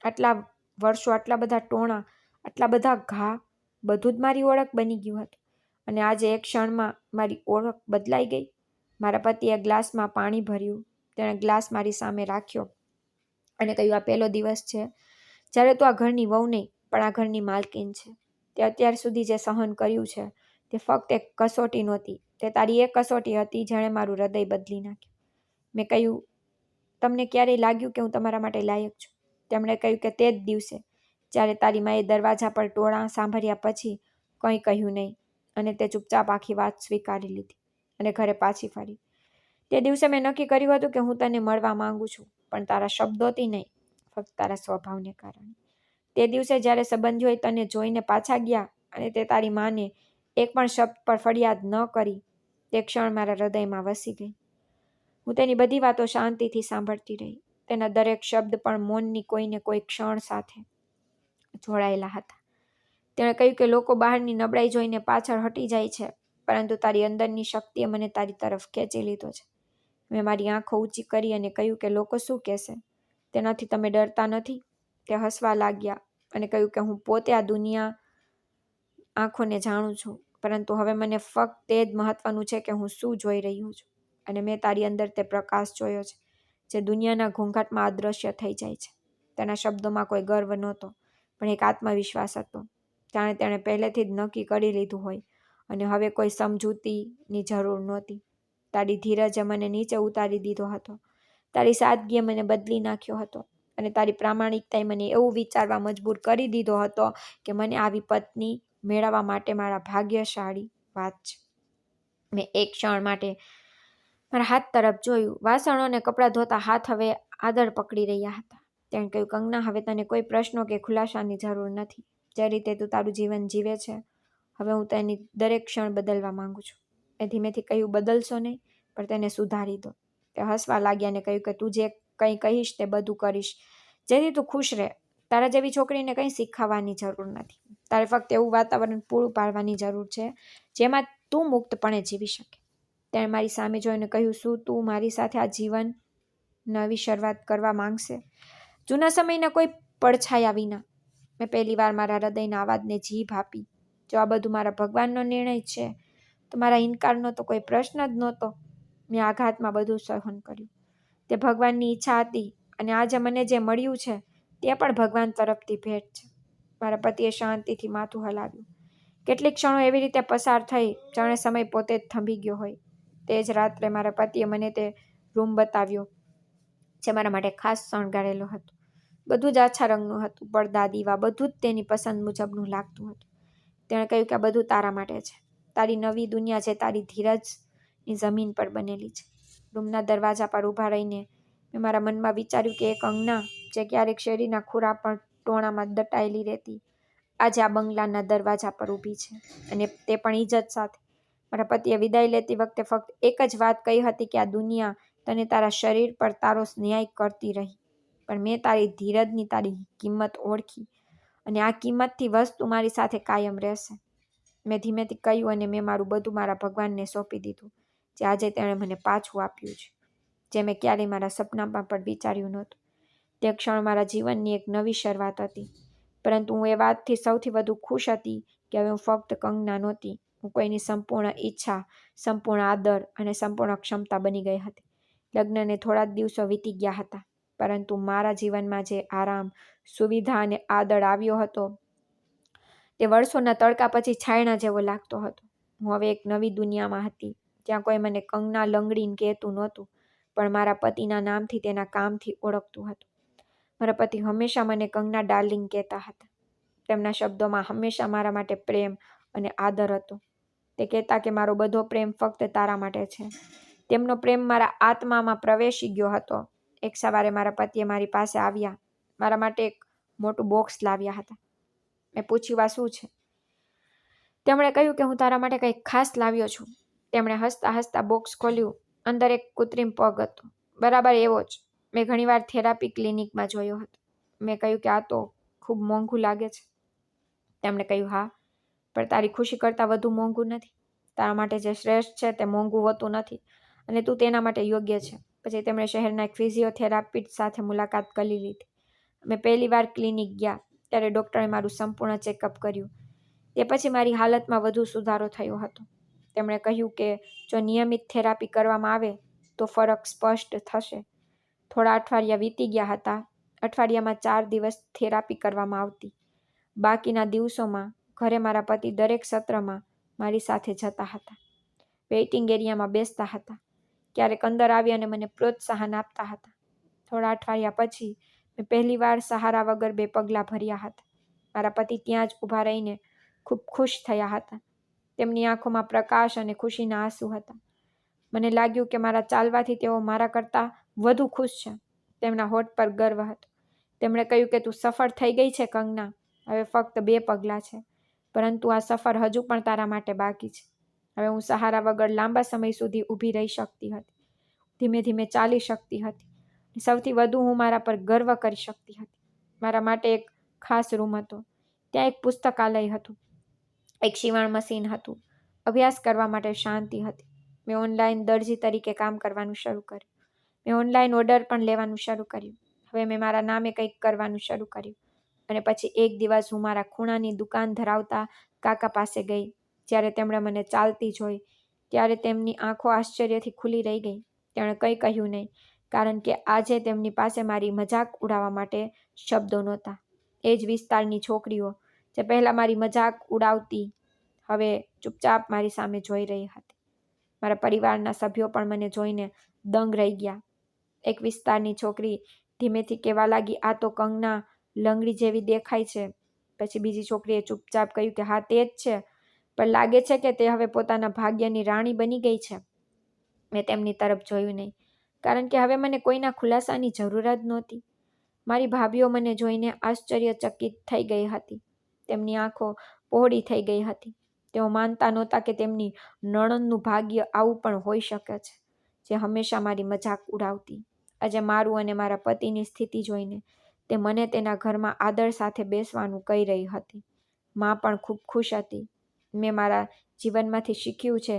આટલા વર્ષો, આટલા બધા ટોણા, આટલા બધા ઘા, બધું જ મારી ઓળખ બની ગયું હતું. અને આજે એક ક્ષણમાં મારી ઓળખ બદલાઈ ગઈ. મારા પતિએ ગ્લાસમાં પાણી ભર્યું. તેણે ગ્લાસ મારી સામે રાખ્યો અને કહ્યું, આ પહેલો દિવસ છે જ્યારે તું આ ઘરની વહુ નહીં, પણ આ ઘરની માલકીન છે. તે અત્યાર સુધી જે સહન કર્યું છે તે ફક્ત એક કસોટી નહોતી, તે તારી એક કસોટી હતી જેણે મારું હૃદય બદલી નાખ્યું. મેં કહ્યું, તમને ક્યારેય લાગ્યું કે હું તમારા માટે લાયક છું? તેમણે કહ્યું કે તે જ દિવસે જ્યારે તારી માએ દરવાજા પર ટોળાં સાંભળ્યા પછી કંઈ કહ્યું નહીં, અને તે ચૂપચાપ આખી વાત સ્વીકારી લીધી અને ઘરે પાછી ફરી. તે દિવસે મેં નક્કી કર્યું હતું કે હું તને મળવા માંગુ છું, પણ તારા શબ્દોથી નહીં, ફક્ત તારા સ્વભાવને કારણે. તે દિવસે જ્યારે સંબંધીઓએ તને જોઈને પાછા ગયા અને તે તારી માને એક પણ શબ્દ પર ફરિયાદ ન કરી, તે ક્ષણ મારા હૃદયમાં વસી ગઈ. હું તેની બધી વાતો શાંતિથી સાંભળતી રહી. તેના દરેક શબ્દ પણ મૌનની કોઈને કોઈ ક્ષણ સાથે જોડાયેલા હતા. તેણે કહ્યું કે લોકો બહારની નબળાઈ જોઈને પાછળ હટી જાય છે, પરંતુ તારી અંદરની શક્તિએ મને તારી તરફ ખેંચી લીધો છે. મેં મારી આંખો ઊંચી કરી અને કહ્યું કે લોકો શું કહેશે? તેનાથી તમે ડરતા નથી? તે હસવા લાગ્યા અને કહ્યું કે હું પોતે આ દુનિયા આંખોને જાણું છું, પરંતુ હવે મને ફક્ત તે જ મહત્વનું છે કે હું શું જોઈ રહ્યું છું. અને મેં તારી અંદર તે પ્રકાશ જોયો છે જે દુનિયાના ઘોંઘાટમાં અદૃશ્ય થઈ જાય છે. તેના શબ્દોમાં કોઈ ગર્વ નહોતો, પણ એક આત્મવિશ્વાસ હતો. જાણે તેણે પહેલેથી જ નક્કી કરી લીધું હોય અને હવે કોઈ સમજૂતીની જરૂર નહોતી. તારી ધીરજે મને નીચે ઉતારી દીધો હતો. તારી સાદગીએ મને બદલી નાખ્યો હતો. અને તારી પ્રામાણિકતાએ મને એવું વિચારવા મજબૂર કરી દીધો હતો કે મને આવી પત્ની મેળવવા માટે મારા ભાગ્યશાળી વાત છે. મેં એક ક્ષણ માટે મારા હાથ તરફ જોયું. વાસણો અને કપડાં ધોતા હાથ હવે આદર પકડી રહ્યા હતા. તેણે કહ્યું, કંગના, હવે તને કોઈ પ્રશ્નો કે ખુલાસાની જરૂર નથી. જે રીતે તું તારું જીવન જીવે છે, હવે હું તેની દરેક ક્ષણ બદલવા માંગુ છું. મેં ધીમેથી કહ્યું, બદલશો નહીં, પણ તેને સુધારી દો. તે હસવા લાગ્યા અને કહ્યું કે તું જે કંઈ કહીશ તે બધું કરીશ, જેથી તું ખુશ રહે. તારા જેવી છોકરીને કંઈ શીખવવાની જરૂર નથી. તારે ફક્ત એવું વાતાવરણ પૂરું પાડવાની જરૂર છે જેમાં તું મુક્તપણે જીવી શકે. તેણે મારી સામે જોઈને કહ્યું, શું તું મારી સાથે આ જીવન નવી શરૂઆત કરવા માંગશે? જૂના સમયના કોઈ પડછાયા વિના. મેં પહેલી વાર મારા હૃદયના અવાજને જીભ આપી. જો આ બધું મારા ભગવાનનો નિર્ણય છે, તો મારા ઇનકારનો તો કોઈ પ્રશ્ન જ નહોતો. મેં આઘાતમાં બધું સહન કર્યું. તે ભગવાનની ઈચ્છા હતી, અને આજે મને જે મળ્યું છે તે પણ ભગવાન તરફથી ભેટ છે. મારા પતિએ શાંતિથી માથું હલાવ્યું. કેટલીક ક્ષણો એવી રીતે પસાર થઈ જાણે સમય પોતે જ થંભી ગયો હોય. તે જ રાત્રે મારા પતિએ મને તે રૂમ બતાવ્યો જે મારા માટે ખાસ શણગારેલો હતો. બધું જ આછા રંગનું હતું. પડદા, દીવા બધું જ તેની પસંદ મુજબનું લાગતું હતું. તેણે કહ્યું કે આ બધું તારા માટે છે. તારી નવી દુનિયા જે તારી ધીરજની જમીન પર બનેલી છે. રૂમના દરવાજા પર ઊભા રહીને મેં મારા મનમાં વિચાર્યું કે એક અંગના જે ક્યારેક શેરીના ખૂરા પર ટોણામાં દટાયેલી રહેતી, આજે આ બંગલાના દરવાજા પર ઊભી છે, અને તે પણ ઇજ્જત સાથે. મારા પતિએ વિદાય લેતી વખતે ફક્ત એક જ વાત કહી હતી કે આ દુનિયા તને તારા શરીર પર તારો ન્યાય કરતી રહી, પણ મેં તારી ધીરજની તારી કિંમત ઓળખી, અને આ કિંમતથી વસ્તુ મારી સાથે કાયમ રહેશે. મેં ધીમેથી કહ્યું, અને મેં મારું બધું મારા ભગવાનને સોંપી દીધું, જે આજે તેણે મને પાછું આપ્યું છે, જે મેં ક્યારેય મારા સપનામાં પણ વિચાર્યું નહોતું. તે ક્ષણ મારા જીવનની એક નવી શરૂઆત હતી. પરંતુ હું એ વાતથી સૌથી વધુ ખુશ હતી કે હવે હું ફક્ત કંગના નહોતી, હું કોઈની સંપૂર્ણ ઈચ્છા, સંપૂર્ણ આદર અને સંપૂર્ણ ક્ષમતા બની ગઈ હતી. લગ્નને થોડા જ દિવસો વીતી ગયા હતા, પરંતુ મારા જીવનમાં જે આરામ, સુવિધા અને આદર આવ્યો હતો તે વર્ષોના તડકા પછી છાયણા જેવો લાગતો હતો. હું હવે એક નવી દુનિયામાં હતી, જ્યાં કોઈ મને કંગના લંગડીને કહેતું નહોતું, પણ મારા પતિના નામથી, તેના કામથી ઓળખતું હતું. મારા પતિ હંમેશા મને કંગના ડાર્લિંગ કહેતા હતા. તેમના શબ્દોમાં હંમેશા મારા માટે પ્રેમ અને આદર હતો. તે કહેતા કે મારો બધો પ્રેમ ફક્ત તારા માટે છે. તેમનો પ્રેમ મારા આત્મામાં પ્રવેશી ગયો હતો. એક સવારે મારા પતિએ મારી પાસે આવ્યા, મારા માટે એક મોટું બોક્સ લાવ્યા હતા. મેં પૂછ્યું, આ શું છે? તેમણે કહ્યું કે હું તારા માટે કંઈક ખાસ લાવ્યો છું. તેમણે હસતા હસતા બોક્સ ખોલ્યું. અંદર એક કૃત્રિમ પગ હતો, બરાબર એવો જ મેં ઘણીવાર થેરાપી ક્લિનિકમાં જોયો હતો. મેં કહ્યું કે આ તો ખૂબ મોંઘું લાગે છે. તેમણે કહ્યું, હા, પણ તારી ખુશી કરતાં વધુ મોંઘું નથી. તારા માટે જે શ્રેષ્ઠ છે તે મોંઘું હોતું નથી, અને તું તેના માટે યોગ્ય છે. પછી તેમણે શહેરના એક ફિઝિયોથેરાપિસ્ટ સાથે મુલાકાત કરી લીધી. અમે પહેલીવાર ક્લિનિક ગયા ત્યારે ડૉક્ટરે મારું સંપૂર્ણ ચેકઅપ કર્યું. તે પછી મારી હાલતમાં વધુ સુધારો થયો હતો. તેમણે કહ્યું કે જો નિયમિત થેરાપી કરવામાં આવે તો ફરક સ્પષ્ટ થશે. થોડા અઠવાડિયા વીતી ગયા હતા. અઠવાડિયામાં 4 દિવસ થેરાપી કરવામાં આવતી. બાકીના દિવસોમાં ઘરે મારા પતિ દરેક સત્રમાં મારી સાથે જતા હતા. વેઇટિંગ એરિયામાં બેસતા હતા. ક્યારેક અંદર આવી અને મને પ્રોત્સાહન આપતા હતા. થોડા અઠવાડિયા પછી મેં પહેલીવાર સહારા વગર 2 પગલાં ભર્યા હતા. મારા પતિ ત્યાં જ ઊભા રહીને ખૂબ ખુશ થયા હતા. તેમની આંખોમાં પ્રકાશ અને ખુશીના આંસુ હતા. મને લાગ્યું કે મારા ચાલવાથી તેઓ મારા કરતાં વધુ ખુશ છે. તેમના હોઠ પર ગર્વ હતો. તેમણે કહ્યું કે તું સફળ થઈ ગઈ છે કંગના. હવે ફક્ત 2 પગલાં છે, પરંતુ આ સફર હજુ પણ તારા માટે બાકી છે. હવે હું સહારા વગર લાંબા સમય સુધી ઊભી રહી શકતી હતી. ધીમે ધીમે ચાલી શકતી હતી. સૌથી વધુ હું મારા પર ગર્વ કરી શકતી હતી. મારા માટે એક ખાસ રૂમ હતો. ત્યાં એક પુસ્તકાલય હતું, એક સીવણ મશીન હતું, અભ્યાસ કરવા માટે શાંતિ હતી. મેં ઓનલાઈન દરજી તરીકે કામ કરવાનું શરૂ કર્યું. મેં ઓનલાઈન ઓર્ડર પણ લેવાનું શરૂ કર્યું. હવે મેં મારા નામે કંઈક કરવાનું શરૂ કર્યું. અને પછી એક દિવસ હું મારા ખૂણાની દુકાન ધરાવતા કાકા પાસે ગઈ. જ્યારે તેમણે મને ચાલતી જોઈ ત્યારે તેમની આંખો આશ્ચર્યથી ખુલ્લી રહી ગઈ. તેણે કંઈ કહ્યું નહીં, કારણ કે આજે તેમની પાસે મારી મજાક ઉડાવવા માટે શબ્દો નહોતા. એ જ વિસ્તારની છોકરીઓ જે પહેલાં મારી મજાક ઉડાવતી હવે ચૂપચાપ મારી સામે જોઈ રહી હતી. મારા પરિવારના સભ્યો પણ મને જોઈને દંગ રહી ગયા. એક વિસ્તારની છોકરી ધીમેથી કહેવા લાગી, આ તો કંગના લંગડી જેવી દેખાય છે. પછી બીજી છોકરીએ ચૂપચાપ કહ્યું કે હા, તે જ છે, પણ લાગે છે કે તે હવે પોતાના ભાગ્યની રાણી બની ગઈ છે. મેં તેમની તરફ જોયું નહીં, કારણ કે હવે મને કોઈના ખુલાસાની જરૂર જ નહોતી. મારી ભાભીઓ મને જોઈને આશ્ચર્યચકિત થઈ ગઈ હતી. તેમની આંખો પહોળી થઈ ગઈ હતી. તેઓ માનતા નહોતા કે તેમની નણંદનું ભાગ્ય આવું પણ હોઈ શકે છે, જે હંમેશા મારી મજાક ઉડાવતી. આજે મારું અને મારા પતિની સ્થિતિ જોઈને તે મને તેના ઘરમાં આદર સાથે બેસવાનું કહી રહી હતી. માં પણ ખૂબ ખુશ હતી. મેં મારા જીવનમાંથી શીખ્યું છે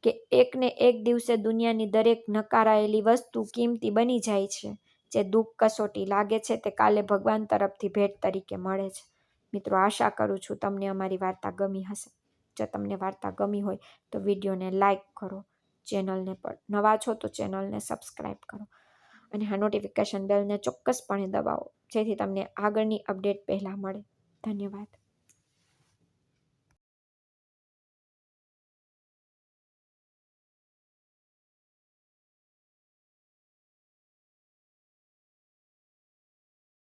કે એકને એક દિવસે દુનિયાની દરેક નકારાયેલી વસ્તુ કિંમતી બની જાય છે. જે દુઃખ કસોટી લાગે છે તે કાલે ભગવાન તરફથી ભેટ તરીકે મળે છે. મિત્રો, આશા કરું છું તમને અમારી વાર્તા ગમી હશે. જો તમને વાર્તા ગમી હોય તો વિડીયોને લાઈક કરો, ચેનલને પર નવા છો તો ચેનલને સબસ્ક્રાઈબ કરો, અને આ નોટિફિકેશન બેલને ચોક્કસપણે દબાવો, જેથી તમને આગળની અપડેટ પહેલાં મળે. ધન્યવાદ.